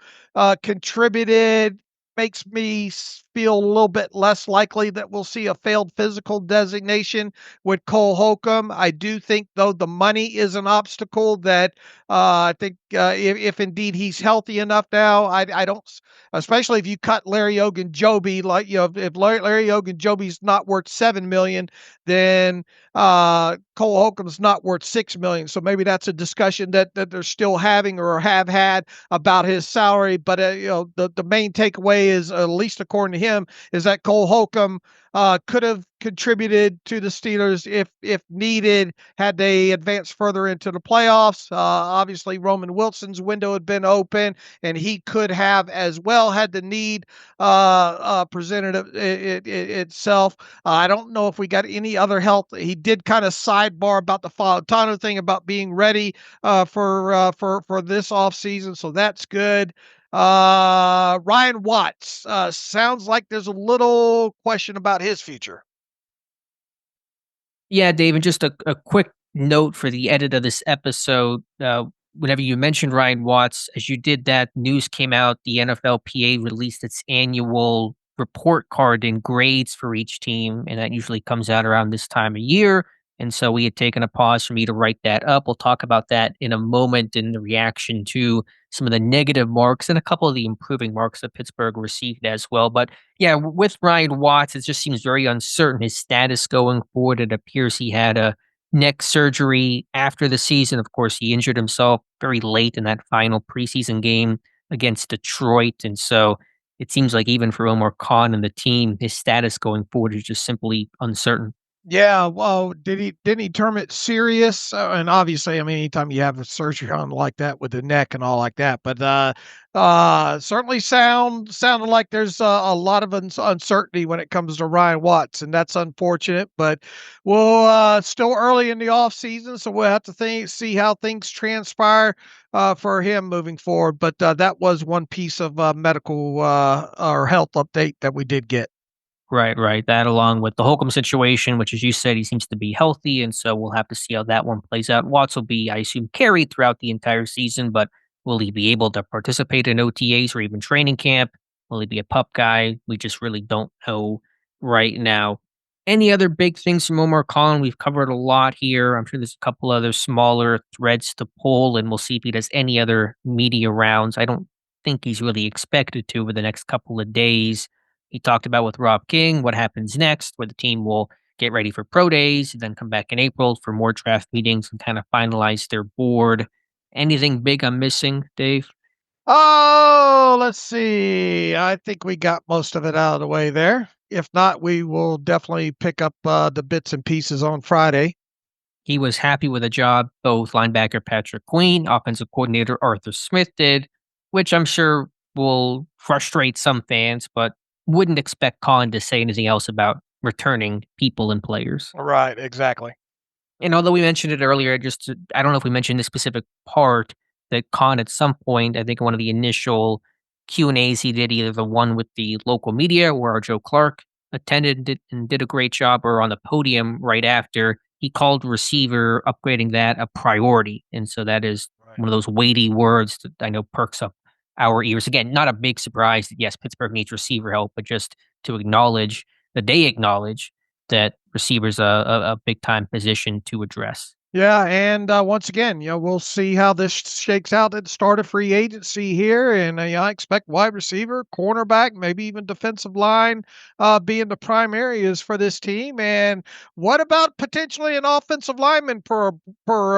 contributed makes me feel a little bit less likely that we'll see a failed physical designation with Cole Holcomb. I do think, though, the money is an obstacle that I think if indeed he's healthy enough now, I don't, especially if you cut Larry Ogunjobi, like, if Larry Ogunjobi's not worth $7 million, then Cole Holcomb's not worth $6 million. So maybe that's a discussion that they're still having or have had about his salary. But the main takeaway is, at least according to him, is that Cole Holcomb could have contributed to the Steelers if needed had they advanced further into the playoffs. Obviously, Roman Wilson's window had been open, and he could have as well had the need presented itself. I don't know if we got any other help. He did kind of sidebar about the Fautano thing about being ready for this offseason, so that's good. Ryan Watts, sounds like there's a little question about his future. Yeah, Dave, and just a quick note for the edit of this episode. Whenever you mentioned Ryan Watts, as you did that, news came out. The NFLPA released its annual report card and grades for each team, and that usually comes out around this time of year. And so we had taken a pause for me to write that up. We'll talk about that in a moment in the reaction to some of the negative marks and a couple of the improving marks that Pittsburgh received as well. But yeah, with Ryan Watts, it just seems very uncertain his status going forward. It appears he had a neck surgery after the season. Of course, he injured himself very late in that final preseason game against Detroit. And so it seems like even for Omar Khan and the team, his status going forward is just simply uncertain. Yeah, well, didn't he term it serious? And obviously, I mean, anytime you have a surgery on like that with the neck and all like that, but certainly sounded like there's a lot of uncertainty when it comes to Ryan Watts, and that's unfortunate. But we'll still early in the off season, so we'll have to see how things transpire for him moving forward. But that was one piece of medical or health update that we did get. Right. That along with the Holcomb situation, which, as you said, he seems to be healthy. And so we'll have to see how that one plays out. Watts will be, I assume, carried throughout the entire season, but will he be able to participate in OTAs or even training camp? Will he be a pup guy? We just really don't know right now. Any other big things from Omar Khan? We've covered a lot here. I'm sure there's a couple other smaller threads to pull, and we'll see if he does any other media rounds. I don't think he's really expected to over the next couple of days. He talked about with Rob King what happens next, where the team will get ready for pro days, then come back in April for more draft meetings and kind of finalize their board. Anything big I'm missing, Dave? So let's see. I think we got most of it out of the way there. If not, we will definitely pick up the bits and pieces on Friday. He was happy with the job both linebacker Patrick Queen, offensive coordinator Arthur Smith did, which I'm sure will frustrate some fans, but wouldn't expect Colin to say anything else about returning people and players. Right, exactly. And although we mentioned it earlier, I don't know if we mentioned this specific part that Khan at some point, I think one of the initial Q&As he did, either the one with the local media where Joe Clark attended and did a great job, or on the podium right after, he called receiver upgrading that a priority. And so that is one of those weighty words that I know perks up our ears. Again, not a big surprise that yes, Pittsburgh needs receiver help, but just to acknowledge that they acknowledge that receiver's a big time position to address. Yeah, and once again, we'll see how this shakes out at the start of free agency here, and I expect wide receiver, cornerback, maybe even defensive line being the prime areas for this team. And what about potentially an offensive lineman per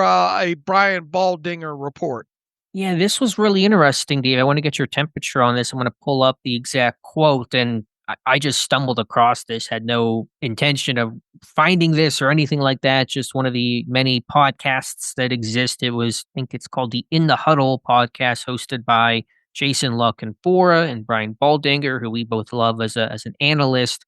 a Brian Baldinger report? Yeah, this was really interesting, Dave. I want to get your temperature on this. I'm going to pull up the exact quote, and I just stumbled across this, had no intention of finding this or anything like that. Just one of the many podcasts that exist. It was, I think it's called the In the Huddle podcast, hosted by Jason Luck and Fora and Brian Baldinger, who we both love as an analyst.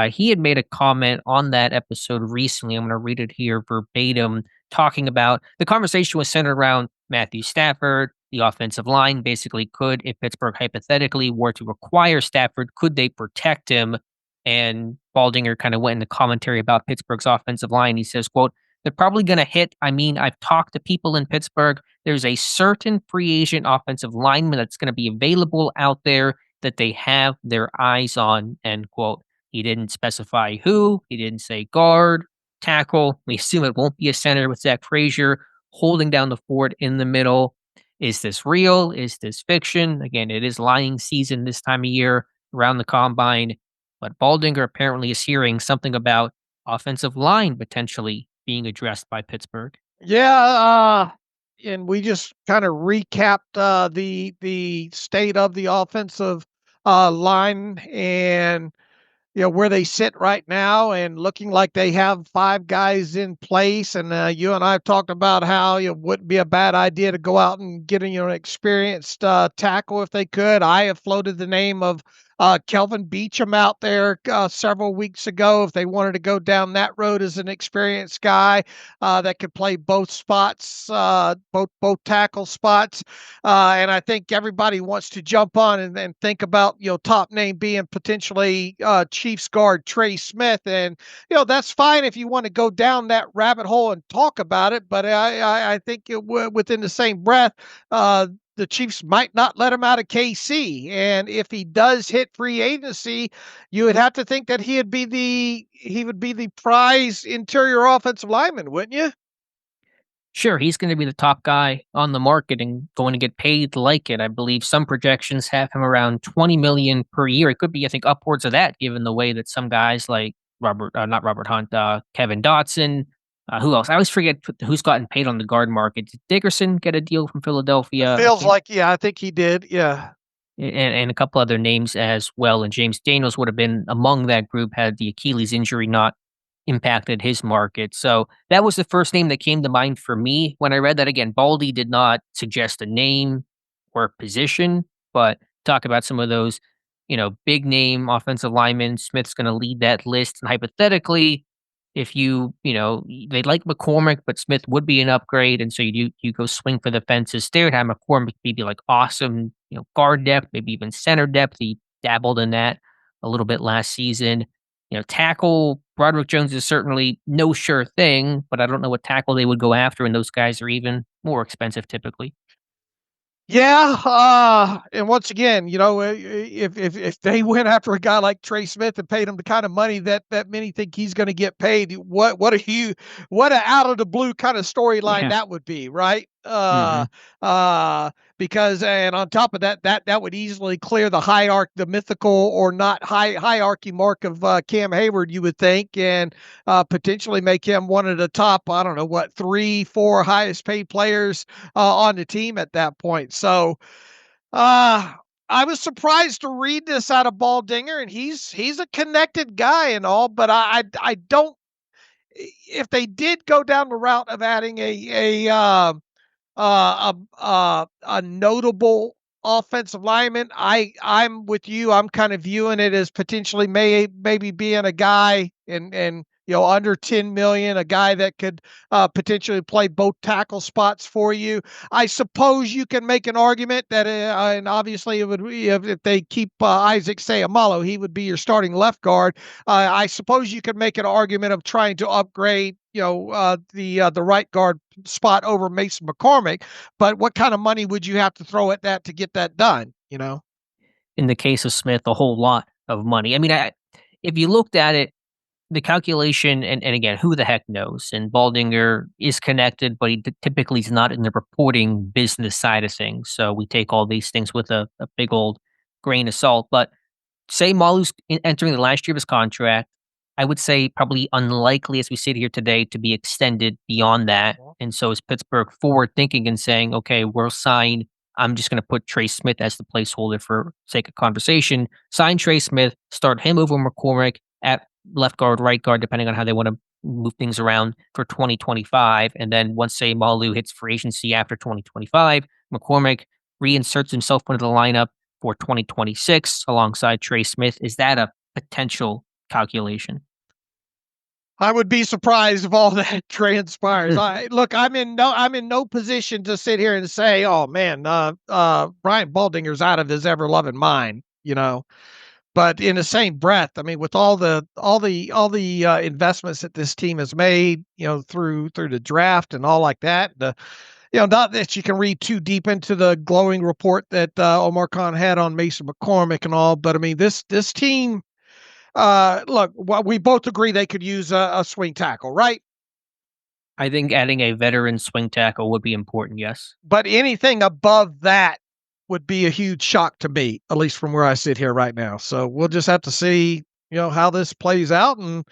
He had made a comment on that episode recently. I'm going to read it here verbatim, talking about the conversation was centered around Matthew Stafford, the offensive line. Basically, could, if Pittsburgh hypothetically were to acquire Stafford, could they protect him? And Baldinger kind of went into commentary about Pittsburgh's offensive line. He says, quote, they're probably going to hit. I mean, I've talked to people in Pittsburgh. There's a certain free agent offensive lineman that's going to be available out there that they have their eyes on, end quote. He didn't specify who. He didn't say guard, tackle. We assume it won't be a center with Zach Frazier holding down the fort in the middle. Is this real? Is this fiction? Again, it is lying season this time of year around the combine, but Baldinger apparently is hearing something about offensive line potentially being addressed by Pittsburgh. Yeah, and we just kind of recapped the state of the offensive line, and where they sit right now, and looking like they have five guys in place. And you and I have talked about how it wouldn't be a bad idea to go out and get an experienced tackle if they could. I have floated the name of Kelvin Beachum out there several weeks ago if they wanted to go down that road as an experienced guy that could play both spots, both tackle spots. And I think everybody wants to jump on and think about top name being potentially Chiefs guard Trey Smith, and that's fine if you want to go down that rabbit hole and talk about it. But I think within the same breath, the Chiefs might not let him out of KC. And if he does hit free agency, you would have to think that he would be the prize interior offensive lineman, wouldn't you? Sure, he's going to be the top guy on the market and going to get paid like it. I believe some projections have him around $20 million per year. It could be, I think, upwards of that, given the way that some guys like not Robert Hunt, Kevin Dotson, who else? I always forget who's gotten paid on the guard market. Did Dickerson get a deal from Philadelphia? It feels like, yeah, I think he did. Yeah. And a couple other names as well. And James Daniels would have been among that group had the Achilles injury not impacted his market. So that was the first name that came to mind for me when I read that. Again, Baldy did not suggest a name or position, but talk about some of those, big name offensive linemen. Smith's going to lead that list. And hypothetically, if they like McCormick, but Smith would be an upgrade. And so you go swing for the fences there. Have McCormick be like awesome, guard depth, maybe even center depth. He dabbled in that a little bit last season. Tackle, Broderick Jones is certainly no sure thing, but I don't know what tackle they would go after, and those guys are even more expensive typically. Yeah, and once again, if they went after a guy like Trey Smith and paid him the kind of money that many think he's going to get paid, what an out of the blue kind of storyline that would be, right? Because, and on top of that would easily clear the mythical or not hierarchy mark of Cam Hayward, you would think, and potentially make him one of the top, I don't know what, 3-4 highest paid players on the team at that point. So I was surprised to read this out of Baldinger, and he's a connected guy and all, but I don't. If they did go down the route of adding a notable offensive lineman, I'm with you. I'm kind of viewing it as potentially maybe being a guy and under 10 million, a guy that could potentially play both tackle spots for you. I suppose you can make an argument that, and obviously it would be if they keep Isaac Seumalo, he would be your starting left guard. I suppose you could make an argument of trying to upgrade, the right guard spot over Mason McCormick, but what kind of money would you have to throw at that to get that done? In the case of Smith, a whole lot of money. I mean, if you looked at it, the calculation, and again, who the heck knows? And Baldinger is connected, but he typically is not in the reporting business side of things. So we take all these things with a big old grain of salt. But say Malu's entering the last year of his contract, I would say probably unlikely as we sit here today to be extended beyond that. And so is Pittsburgh forward thinking and saying, okay, we'll sign. I'm just going to put Trey Smith as the placeholder for sake of conversation. Sign Trey Smith, start him over McCormick at left guard, right guard, depending on how they want to move things around for 2025. And then once, say, Malu hits free agency after 2025, McCormick reinserts himself into the lineup for 2026 alongside Trey Smith. Is that a potential calculation? I would be surprised if all that transpires. I'm in no position to sit here and say, oh man, Brian Baldinger's out of his ever loving mind, But in the same breath, I mean, with all the investments that this team has made, through the draft and all like that, not that you can read too deep into the glowing report that Omar Khan had on Mason McCormick and all, but I mean, this team, look, we both agree they could use a swing tackle, right? I think adding a veteran swing tackle would be important, yes. But anything above that would be a huge shock to me, at least from where I sit here right now. So we'll just have to see, how this plays out. And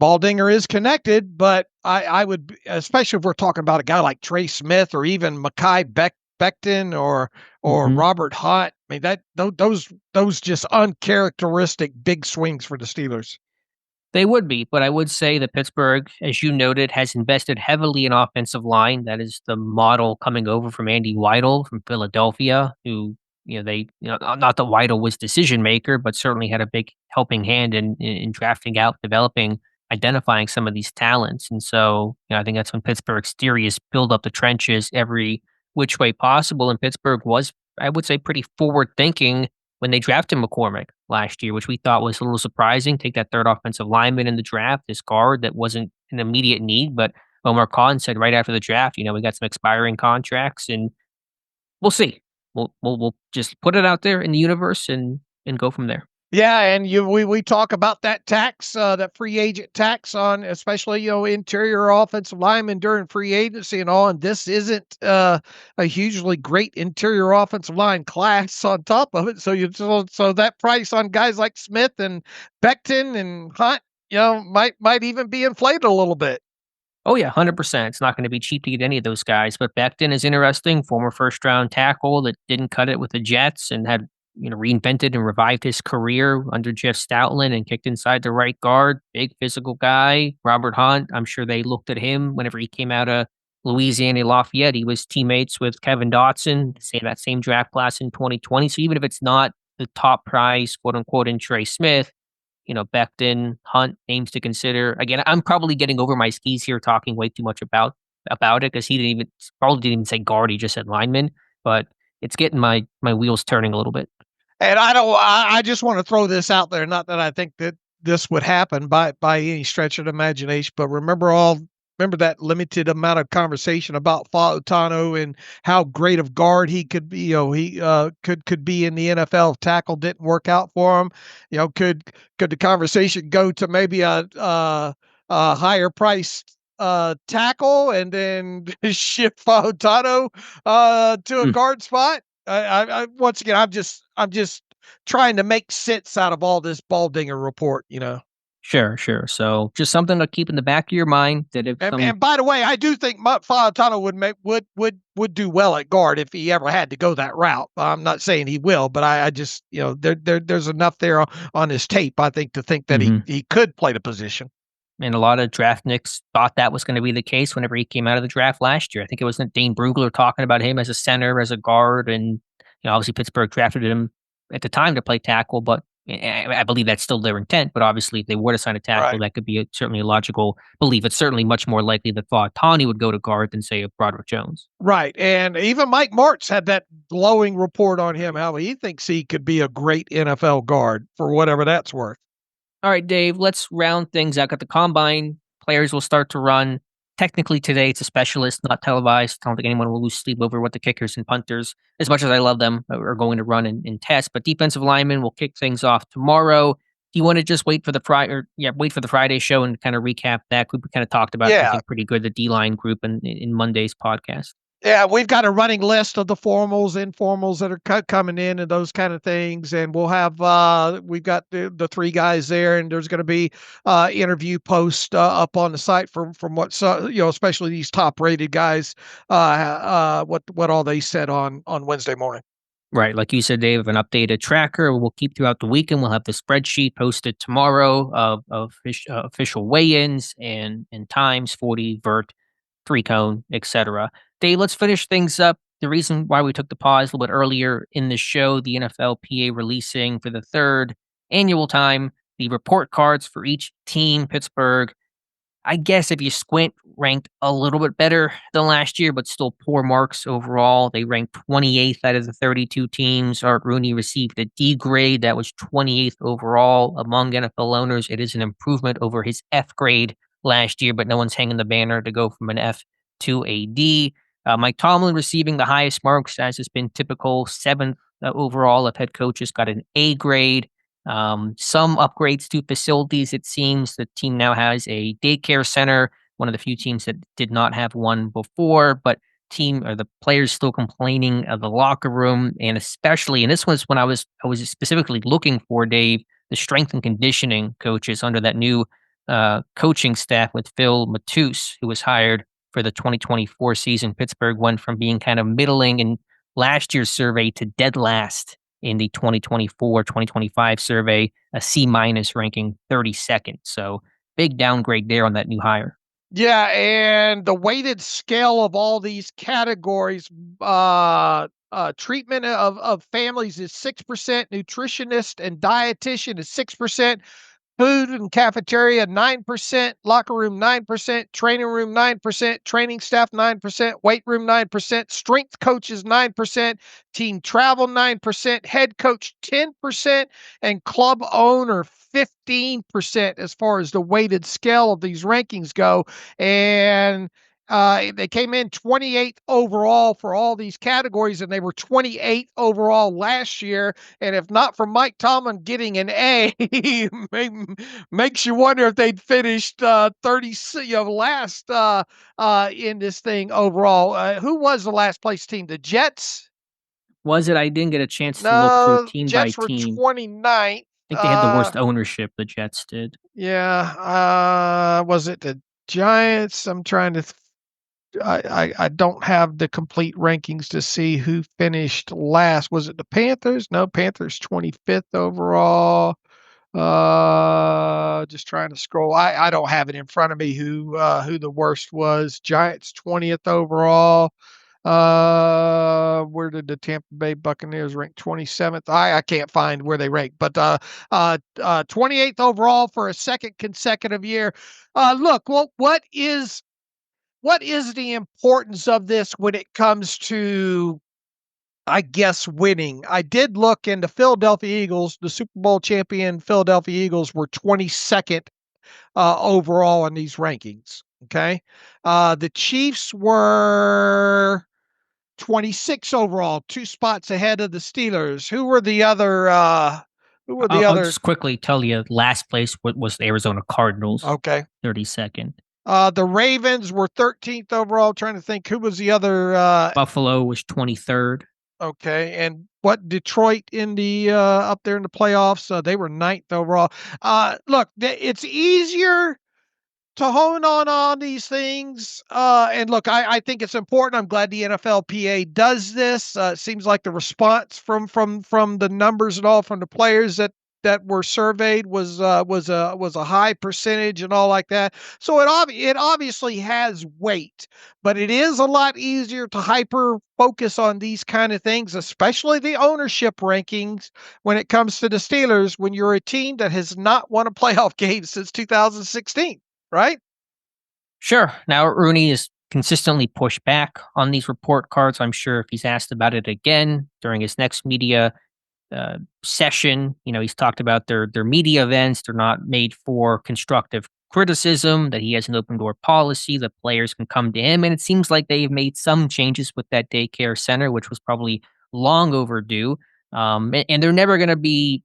Baldinger is connected, but I would, especially if we're talking about a guy like Trey Smith or even Mekhi Becton or Robert Hunt. I mean, those just uncharacteristic big swings for the Steelers. They would be, but I would say that Pittsburgh, as you noted, has invested heavily in offensive line. That is the model coming over from Andy Weidel from Philadelphia, who, not that Weidel was decision maker, but certainly had a big helping hand in drafting out, developing, identifying some of these talents. And so, I think that's when Pittsburgh's theory is build up the trenches every which way possible. And Pittsburgh was, I would say, pretty forward thinking when they drafted McCormick last year, which we thought was a little surprising. Take that third offensive lineman in the draft, this guard that wasn't an immediate need, but Omar Khan said right after the draft, we got some expiring contracts, and we'll see. We'll just put it out there in the universe and go from there. Yeah, and we talk about that tax, that free agent tax on, especially interior offensive linemen during free agency and all. And this isn't a hugely great interior offensive line class on top of it. So that price on guys like Smith and Becton and Hunt, might even be inflated a little bit. Oh yeah, 100%. It's not going to be cheap to get any of those guys. But Becton is interesting, former first-round tackle that didn't cut it with the Jets and had reinvented and revived his career under Jeff Stoutland and kicked inside the right guard. Big physical guy. Robert Hunt, I'm sure they looked at him whenever he came out of Louisiana Lafayette. He was teammates with Kevin Dotson, that same draft class in 2020. So even if it's not the top prize, quote unquote, in Trey Smith, Becton, Hunt, names to consider. Again, I'm probably getting over my skis here talking way too much about it because he probably didn't even say guard, he just said lineman, but it's getting my wheels turning a little bit. And I just want to throw this out there. Not that I think that this would happen by any stretch of the imagination, but remember that limited amount of conversation about Fautano and how great of guard he could be. He could be in the NFL if tackle didn't work out for him. Could the conversation go to maybe a higher priced tackle and then shift Fautano to a guard spot? I once again, I'm just trying to make sense out of all this Baldinger report, Sure. So just something to keep in the back of your mind that if And by the way, I do think Falatano would do well at guard if he ever had to go that route. I'm not saying he will, but I just there's enough there on his tape, I think, to think that he could play the position. And a lot of draft nicks thought that was going to be the case whenever he came out of the draft last year. I think it was Dane Brugler talking about him as a center, as a guard, and obviously Pittsburgh drafted him at the time to play tackle, but I believe that's still their intent. But obviously, if they were to sign a tackle, that could be certainly a logical belief. It's certainly much more likely that Falatani would go to guard than, say, a Broderick Jones. Right, and even Mike Martz had that glowing report on him, how he thinks he could be a great NFL guard for whatever that's worth. All right, Dave, let's round things out. Got the combine. Players will start to run. Technically, today it's a specialist, not televised. I don't think anyone will lose sleep over what the kickers and punters, as much as I love them, are going to run in tests. But defensive linemen will kick things off tomorrow. Do you want to just wait for the Friday show and kind of recap that? We kind of talked about, I think, pretty good, the D-line group in Monday's podcast. Yeah, we've got a running list of the formals, informals that are coming in and those kind of things. And we'll have, we've got the three guys there, and there's going to be interview posts up on the site from what, especially these top rated guys, what all they said on Wednesday morning. Right. Like you said, Dave, an updated tracker we'll keep throughout the weekend. We'll have the spreadsheet posted tomorrow of official weigh-ins and times, 40, vert, 3-cone, etc. Dave, let's finish things up. The reason why we took the pause a little bit earlier in the show, the NFLPA releasing for the third annual time the report cards for each team. Pittsburgh, I guess if you squint, ranked a little bit better than last year, but still poor marks overall. They ranked 28th out of the 32 teams. Art Rooney received a D grade. That was 28th overall among NFL owners. It is an improvement over his F grade last year, but no one's hanging the banner to go from an F to a D. Mike Tomlin receiving the highest marks, as has been typical, 7th overall of head coaches, got an A grade. Some upgrades to facilities. It seems the team now has a daycare center, one of the few teams that did not have one before, but the players still complaining of the locker room, and especially, and this was when I was specifically looking for, Dave, the strength and conditioning coaches under that new coaching staff with Phil Matus, who was hired for the 2024 season. Pittsburgh went from being kind of middling in last year's survey to dead last in the 2024-2025 survey, a C- ranking 32nd. So big downgrade there on that new hire. Yeah, and the weighted scale of all these categories, treatment of families is 6%, nutritionist and dietitian is 6%, food and cafeteria 9%, locker room 9%, training room 9%, training staff 9%, weight room 9%, strength coaches 9%, team travel 9%, head coach 10%, and club owner 15% as far as the weighted scale of these rankings go. And they came in 28th overall for all these categories, and they were 28th overall last year. And if not for Mike Tomlin getting an A, makes you wonder if they'd finished 30, last in this thing overall. Who was the last place team? The Jets? Was it? I didn't get a chance to look through team Jets by team. were 29th. I think they had the worst ownership, the Jets did. Yeah. Was it the Giants? I'm trying to I don't have the complete rankings to see who finished last. Was it the Panthers? No, Panthers 25th overall. Just trying to scroll. I don't have it in front of me who the worst was. Giants 20th overall. Where did the Tampa Bay Buccaneers rank? 27th. I can't find where they rank, but 28th overall for a second consecutive year. Look, what is the importance of this when it comes to, I guess, winning? I did look in the Philadelphia Eagles, the Super Bowl champion Philadelphia Eagles were 22nd overall in these rankings. Okay. The Chiefs were 26 overall, 2 spots ahead of the Steelers. Who were the other? I'll just quickly tell you, last place was the Arizona Cardinals. Okay. 32nd. The Ravens were 13th overall. Trying to think who was the other. Buffalo was 23rd. Okay, and what Detroit in the up there in the playoffs? They were ninth overall. Look, it's easier to hone on these things. And look, I think it's important. I'm glad the NFLPA does this. It seems like the response from the numbers and all from the players that were surveyed was a high percentage and all like that. So it obviously has weight, but it is a lot easier to hyper focus on these kind of things, especially the ownership rankings when it comes to the Steelers when you're a team that has not won a playoff game since 2016. Right? Sure. Now, Rooney is consistently pushed back on these report cards. I'm sure if he's asked about it again during his next media session, he's talked about their media events. They're not made for constructive criticism, that he has an open door policy, that players can come to him. And it seems like they've made some changes with that daycare center, which was probably long overdue. And they're never going to be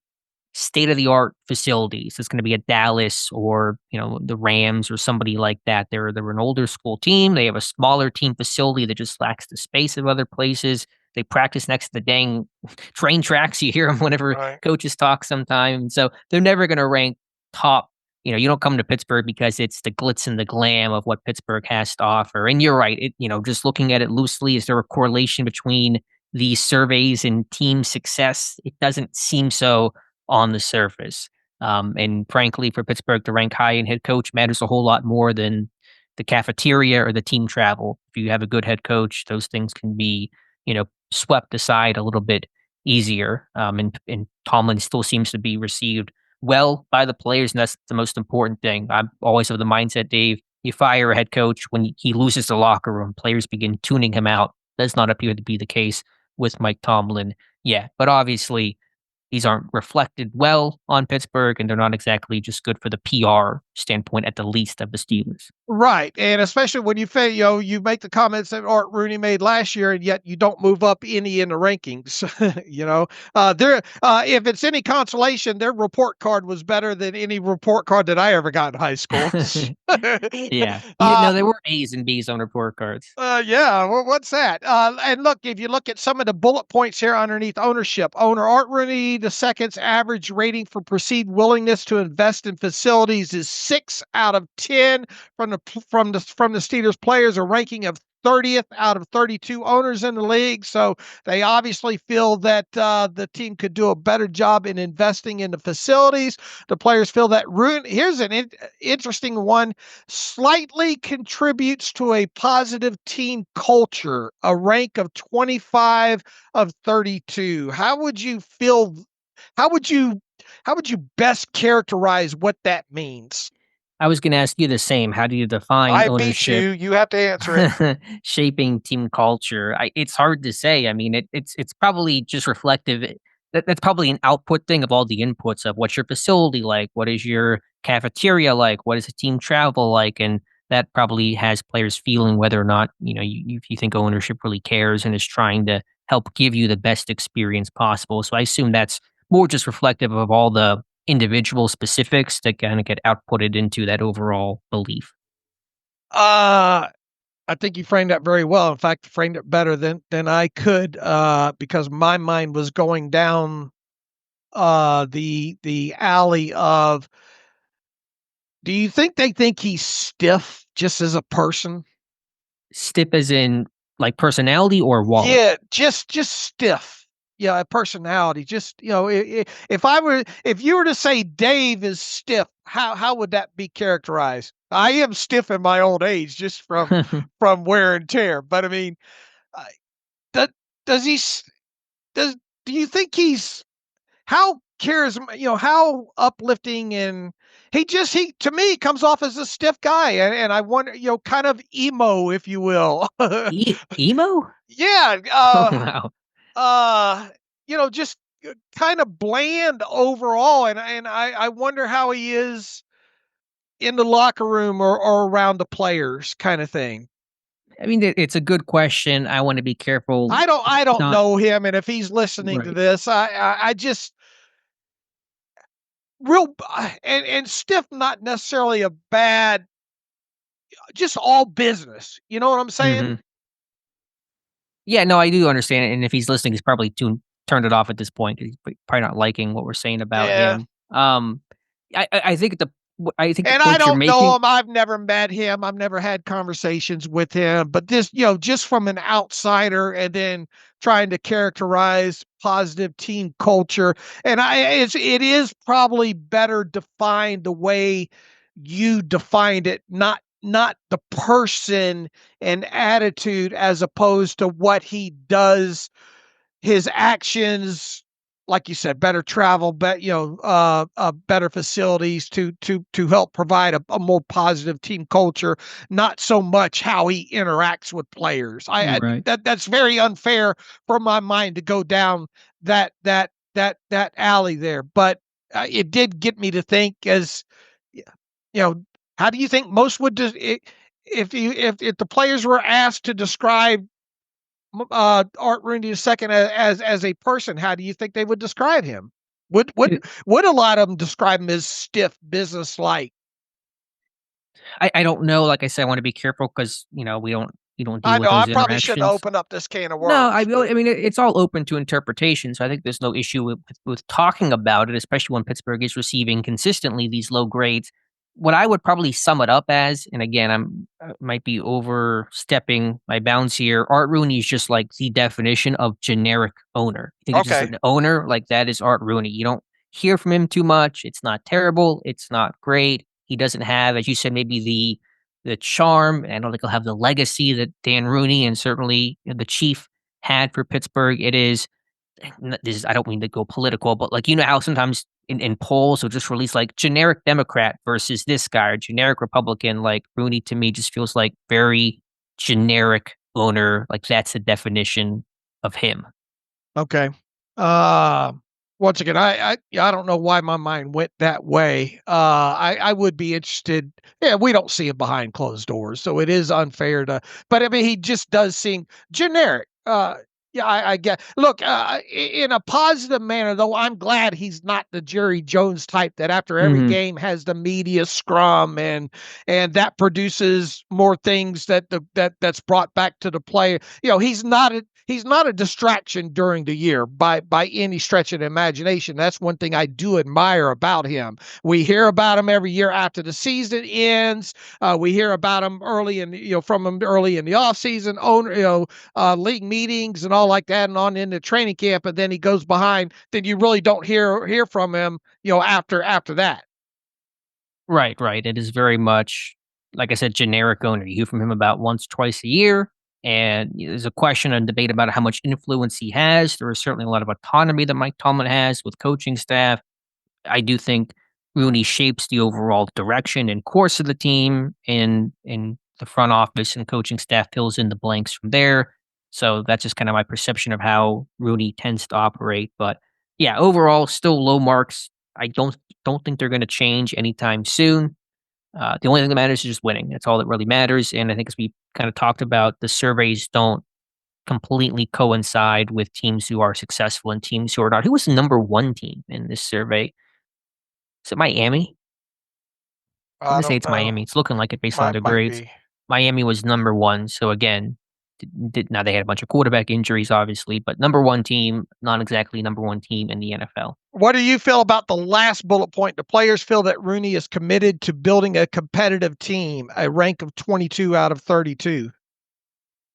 state of the art facilities. It's going to be at Dallas or, the Rams or somebody like that. They're an older school team. They have a smaller team facility that just lacks the space of other places. They practice next to the dang train tracks. You hear them whenever Right. coaches talk sometimes. So they're never going to rank top. You don't come to Pittsburgh because it's the glitz and the glam of what Pittsburgh has to offer. And you're right. Just looking at it loosely, is there a correlation between these surveys and team success? It doesn't seem so on the surface. And frankly, for Pittsburgh to rank high in head coach matters a whole lot more than the cafeteria or the team travel. If you have a good head coach, those things can be, swept aside a little bit easier. And Tomlin still seems to be received well by the players, and that's the most important thing. I'm always of the mindset, Dave, you fire a head coach when he loses the locker room. Players begin tuning him out. Does not appear to be the case with Mike Tomlin. Yeah, but obviously these aren't reflected well on Pittsburgh, and they're not exactly just good for the PR standpoint, at the least, of the Steelers. Right, and especially when you make the comments that Art Rooney made last year, and yet you don't move up any in the rankings. If it's any consolation, their report card was better than any report card that I ever got in high school. Yeah. No, there were A's and B's on report cards. Yeah. Well, what's that? And look, if you look at some of the bullet points here underneath ownership, owner Art Rooney II's average rating for perceived willingness to invest in facilities is 6 out of 10 from the Steelers players, a ranking of 30th out of 32 owners in the league. So they obviously feel that the team could do a better job in investing in the facilities. The players feel that here's an interesting one, slightly contributes to a positive team culture, a rank of 25 of 32. How would you feel? How would you best characterize what that means? I was going to ask you the same. How do you define I beat ownership? you. You have to answer it. Shaping team culture? It's hard to say. I mean, it's probably just reflective. That's probably an output thing of all the inputs of what's your facility like, what is your cafeteria like, what is the team travel like, and that probably has players feeling whether or not if you think ownership really cares and is trying to help give you the best experience possible. So I assume that's more just reflective of all the individual specifics that kind of get outputted into that overall belief. I think you framed that very well. In fact, framed it better than I could, because my mind was going down the alley of, do you think they think he's stiff just as a person? Stiff as in like personality or wallet? Yeah, just stiff. Yeah, a personality. Just if you were to say Dave is stiff, how would that be characterized? I am stiff in my old age, just from wear and tear. But I mean, uh, does he? Do you think he's how charismatic? How uplifting, and he to me comes off as a stiff guy, and I wonder, kind of emo, if you will. Emo? Yeah. Wow. Just kind of bland overall, and I wonder how he is in the locker room or around the players, kind of thing. I mean, it's a good question. I want to be careful. I don't not know him, and if he's listening to right. this, I just real and stiff, not necessarily a bad, just all business. You know what I'm saying? Mhm. Yeah, no, I do understand it, and if he's listening, he's probably turned it off at this point. He's probably not liking what we're saying about Yeah. him. I think the And I point you're don't know making. him. I've never met him. I've never had conversations with him. But this, just from an outsider and then trying to characterize positive team culture, and it is probably better defined the way you defined it, not the person and attitude as opposed to what he does, his actions, like you said, better travel, better facilities to help provide a more positive team culture, not so much how he interacts with players. Right. That's very unfair for my mind to go down that alley there, but it did get me to think as you know, how do you think most would if the players were asked to describe Art Rooney II as a person, how do you think they would describe him? Would a lot of them describe him as stiff, business-like? I don't know. Like I said, I want to be careful because we don't deal I with know I those probably shouldn't interactions. open up this can of No, worms, but I mean it's all open to interpretation, so I think there's no issue with talking about it, especially when Pittsburgh is receiving consistently these low grades. What I would probably sum it up as, and again, I'm might be overstepping my bounds here. Art Rooney is just like the definition of generic owner. I think it's just okay. an owner like that is Art Rooney. You don't hear from him too much. It's not terrible. It's not great. He doesn't have, as you said, maybe the charm. I don't think he'll have the legacy that Dan Rooney and certainly the Chief had for Pittsburgh. It is this. I don't mean to go political, but like how sometimes in polls will just release like generic Democrat versus this guy or generic Republican. Like Rooney to me just feels like very generic owner. Like that's the definition of him. Okay. Uh, Once again, I don't know why my mind went that way. I would be interested. Yeah, we don't see it behind closed doors, so it is unfair to. But I mean, he just does seem generic. Yeah, I get. Look, in a positive manner, though, I'm glad he's not the Jerry Jones type that after every Hmm. game has the media scrum and that produces more things that's brought back to the player. He's not a distraction during the year by any stretch of the imagination. That's one thing I do admire about him. We hear about him every year after the season ends. We hear about him from him early in the offseason, league meetings and all like that, and on into training camp. And then he goes behind. Then you really don't hear from him, after that. Right, right. It is very much, like I said, generic owner. You hear from him about once, twice a year. And there's a question and debate about how much influence he has. There is certainly a lot of autonomy that Mike Tomlin has with coaching staff. I do think Rooney shapes the overall direction and course of the team, and in the front office and coaching staff fills in the blanks from there. So that's just kind of my perception of how Rooney tends to operate. But yeah, overall, still low marks. I don't think they're going to change anytime soon. The only thing that matters is just winning. That's all that really matters. And I think as we kind of talked about, the surveys don't completely coincide with teams who are successful and teams who are not. Who was the number one team in this survey? Is it Miami? I I wanna say don't it's know. Miami. It's looking like it based on their Might grades. be. Miami was number 1, so again, now they had a bunch of quarterback injuries, obviously, but number 1 team, not exactly number 1 team in the NFL. What do you feel about the last bullet point? The players feel that Rooney is committed to building a competitive team, a rank of 22 out of 32.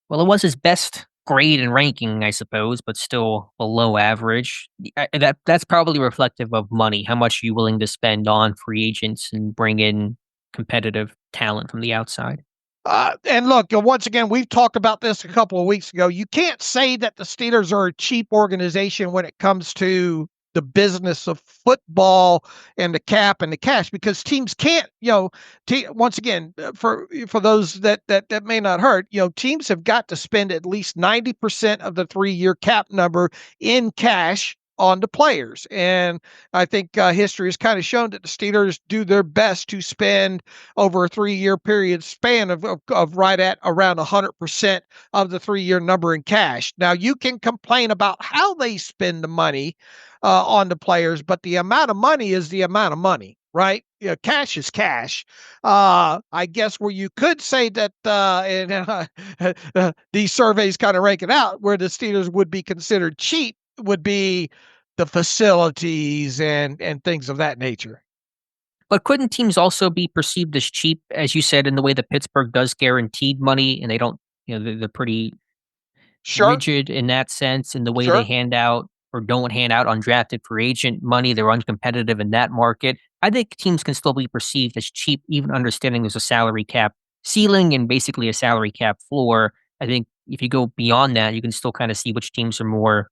Well, it was his best grade and ranking, I suppose, but still below average. That's probably reflective of money. How much are you willing to spend on free agents and bring in competitive talent from the outside? And look, once again, we've talked about this a couple of weeks ago. You can't say that the Steelers are a cheap organization when it comes to the business of football and the cap and the cash, because teams can't, once again, for those that may not hurt, teams have got to spend at least 90% of the 3-year cap number in cash on the players. And I think history has kind of shown that the Steelers do their best to spend over a 3-year period span of right at around 100% of the 3-year number in cash. Now, you can complain about how they spend the money on the players, but the amount of money is the amount of money, right? cash is cash. I guess where you could say that, these surveys kind of rank it out, where the Steelers would be considered cheap would be the facilities and things of that nature. But couldn't teams also be perceived as cheap, as you said, in the way that Pittsburgh does guaranteed money, and they don't, they're pretty Sure, rigid in that sense in the way they sure. hand out or don't hand out undrafted free agent money. They're uncompetitive in that market. I think teams can still be perceived as cheap, even understanding there's a salary cap ceiling and basically a salary cap floor. I think if you go beyond that, you can still kind of see which teams are more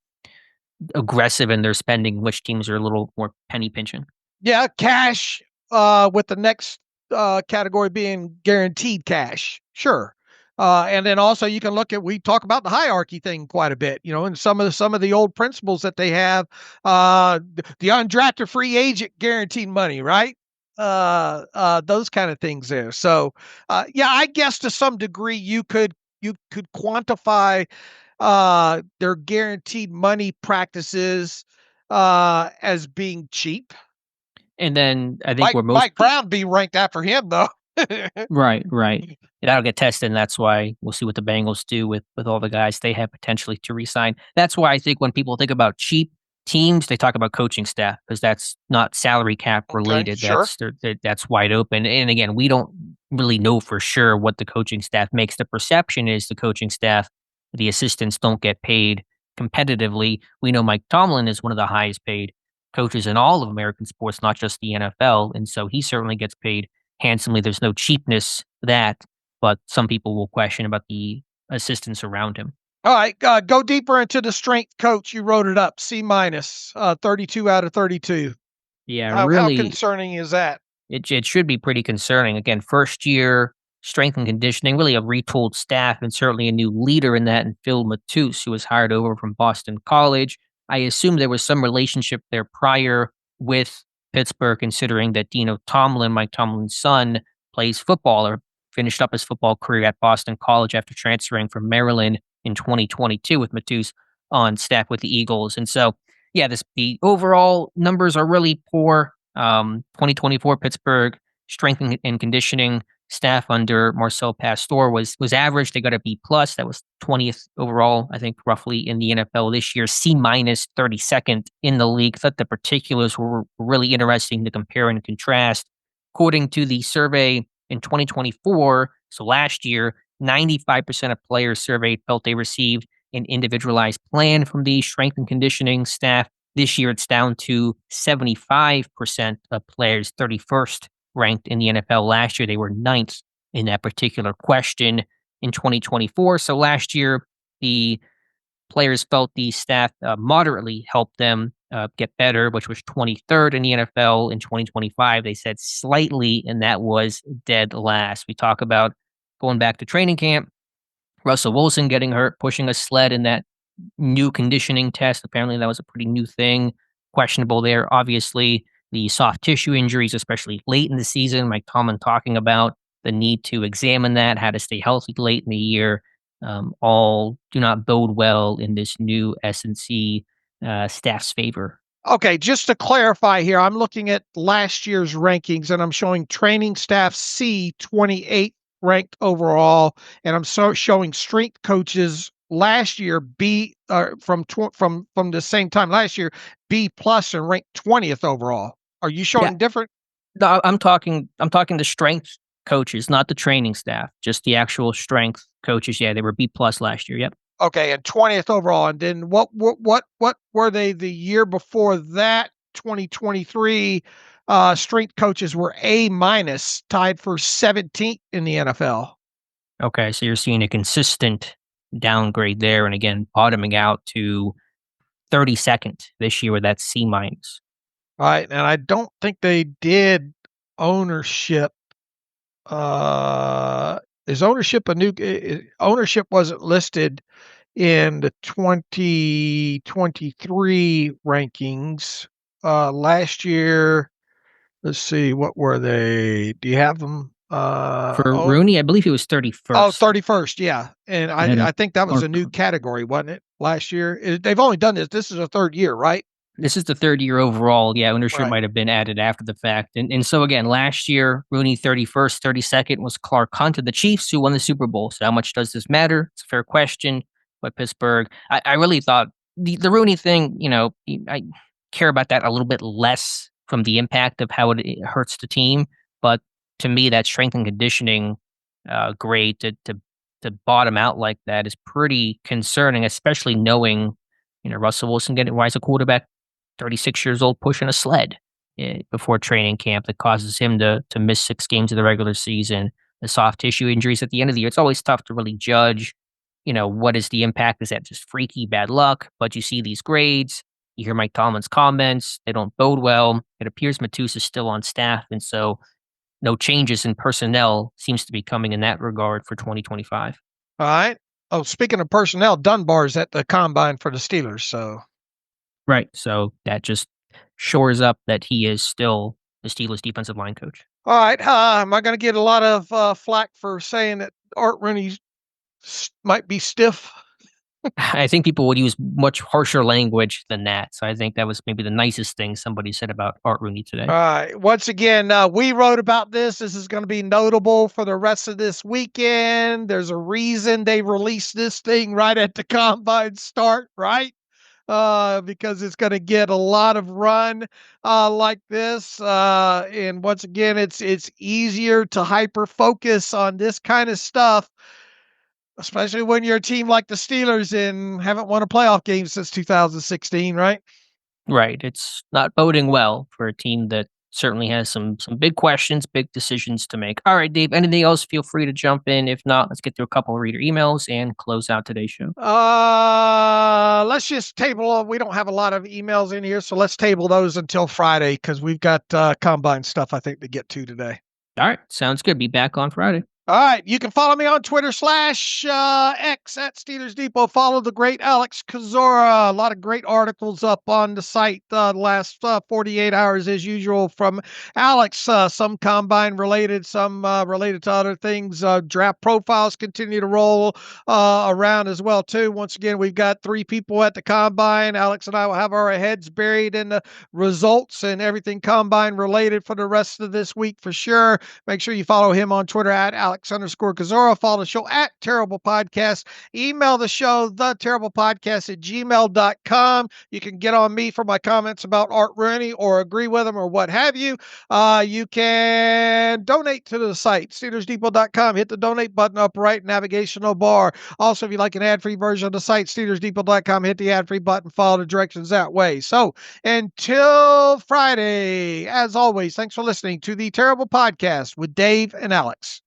aggressive in their spending, which teams are a little more penny pinching. Yeah, cash, with the next category being guaranteed cash. Sure. And then also you can look at, we talk about the hierarchy thing quite a bit, and some of the old principles that they have, the undrafted free agent guaranteed money, right? Those kind of things there. So, yeah, I guess to some degree you could quantify their guaranteed money practices as being cheap. And then I think where most Mike Brown be ranked after him, though. right, right. That'll get tested, and that's why we'll see what the Bengals do with all the guys they have potentially to resign. That's why I think when people think about cheap teams, they talk about coaching staff because that's not salary cap Okay, related. sure. That's wide open. And again, we don't really know for sure what the coaching staff makes. The perception is the coaching staff, the assistants don't get paid competitively. We know Mike Tomlin is one of the highest paid coaches in all of American sports, not just the NFL, and so he certainly gets paid handsomely. There's no cheapness to that, but some people will question about the assistants around him. All right, go deeper into the strength coach. You wrote it up, C minus, 32 out of 32. Yeah, How really, concerning is that? it should be pretty concerning. Again, first year strength and conditioning, really a retooled staff, and certainly a new leader in that, and Phil Matus, who was hired over from Boston College. I assume there was some relationship there prior with Pittsburgh, considering that Dino Tomlin, Mike Tomlin's son, plays football or finished up his football career at Boston College after transferring from Maryland in 2022 with Matus on staff with the Eagles. And so, yeah, the overall numbers are really poor. 2024 Pittsburgh strength and conditioning staff under Marcel Pastor was average. They got a B plus. That was 20th overall, I think, roughly in the NFL this year. C minus, 32nd in the league. I thought the particulars were really interesting to compare and contrast. According to the survey in 2024, so last year, 95% of players surveyed felt they received an individualized plan from the strength and conditioning staff. This year, it's down to 75% of players, 31st ranked in the NFL. Last year, they were 9th in that particular question in 2024. So last year, the players felt the staff moderately helped them get better, which was 23rd in the NFL. In 2025, they said slightly, and that was dead last. We talk about going back to training camp, Russell Wilson getting hurt, pushing a sled in that new conditioning test. Apparently, that was a pretty new thing. Questionable there. Obviously, the soft tissue injuries, especially late in the season. Mike Tomlin talking about the need to examine that, how to stay healthy late in the year. All do not bode well in this new S&C staff's favor. Okay, just to clarify here, I'm looking at last year's rankings, and I'm showing training staff C, 28 ranked overall, and I'm showing strength coaches last year B, from the same time last year, B plus, and ranked 20th overall. Are you showing different? No, I'm talking the strength coaches, not the training staff, just the actual strength coaches. Yeah, they were B plus last year. Yep. Okay, and 20th overall. And then what were they the year before that? 2023 strength coaches were A minus, tied for 17th in the NFL. Okay, so you're seeing a consistent downgrade there, and again, bottoming out to 32nd this year with that C minus. All right, and I don't think they did ownership. Is ownership a new ownership wasn't listed in the 2023 rankings. Last year, let's see, what were they? Do you have them? For Rooney, I believe he was 31st. Oh, 31st, yeah. And I think that was a new category, wasn't it, last year? They've only done this. This is a third year, right? This is the third year overall. Yeah, ownership Right. might have been added after the fact. And so again, last year, Rooney 31st, 32nd was Clark Hunt of the Chiefs who won the Super Bowl. So how much does this matter? It's a fair question. But Pittsburgh, I really thought the Rooney thing, I care about that a little bit less from the impact of how it hurts the team. But to me, that strength and conditioning grade to bottom out like that is pretty concerning, especially knowing, Russell Wilson getting why is a quarterback 36 years old pushing a sled before training camp that causes him to miss 6 games of the regular season, the soft tissue injuries at the end of the year. It's always tough to really judge, what is the impact? Is that just freaky bad luck? But you see these grades, you hear Mike Tomlin's comments, they don't bode well. It appears Matus is still on staff. And so no changes in personnel seems to be coming in that regard for 2025. All right. Oh, speaking of personnel, Dunbar's at the combine for the Steelers. So Right. So that just shores up that he is still the Steelers defensive line coach. all right. Am I going to get a lot of flack for saying that Art Rooney might be stiff? I think people would use much harsher language than that. So I think that was maybe the nicest thing somebody said about Art Rooney today. All right. Once again, we wrote about this. This is going to be notable for the rest of this weekend. There's a reason they released this thing right at the combine start, right? Because it's going to get a lot of run like this. And once again, it's easier to hyper focus on this kind of stuff, especially when you're a team like the Steelers and haven't won a playoff game since 2016, right? Right. It's not boding well for a team that certainly has some big questions, big decisions to make. All right, Dave, anything else? Feel free to jump in. If not, let's get through a couple of reader emails and close out today's show. Let's just table. We don't have a lot of emails in here, so let's table those until Friday because we've got combine stuff I think to get to today. All right, sounds good. Be back on Friday. All right. You can follow me on Twitter / X at Steelers Depot. Follow the great Alex Kozora. A lot of great articles up on the site the last 48 hours as usual from Alex. Some combine related, some related to other things. Draft profiles continue to roll around as well too. Once again, we've got 3 people at the combine. Alex and I will have our heads buried in the results and everything combine related for the rest of this week for sure. Make sure you follow him on Twitter at Alex_Kozora. Follow the show at Terrible Podcast. Email the show, theterriblepodcast@gmail.com. You can get on me for my comments about Art Rooney or agree with him or what have you. You can donate to the site, SteelersDepot.com. Hit the donate button up right navigational bar. Also, if you like an ad-free version of the site, SteelersDepot.com. Hit the ad-free button. Follow the directions that way. So until Friday, as always, thanks for listening to the Terrible Podcast with Dave and Alex.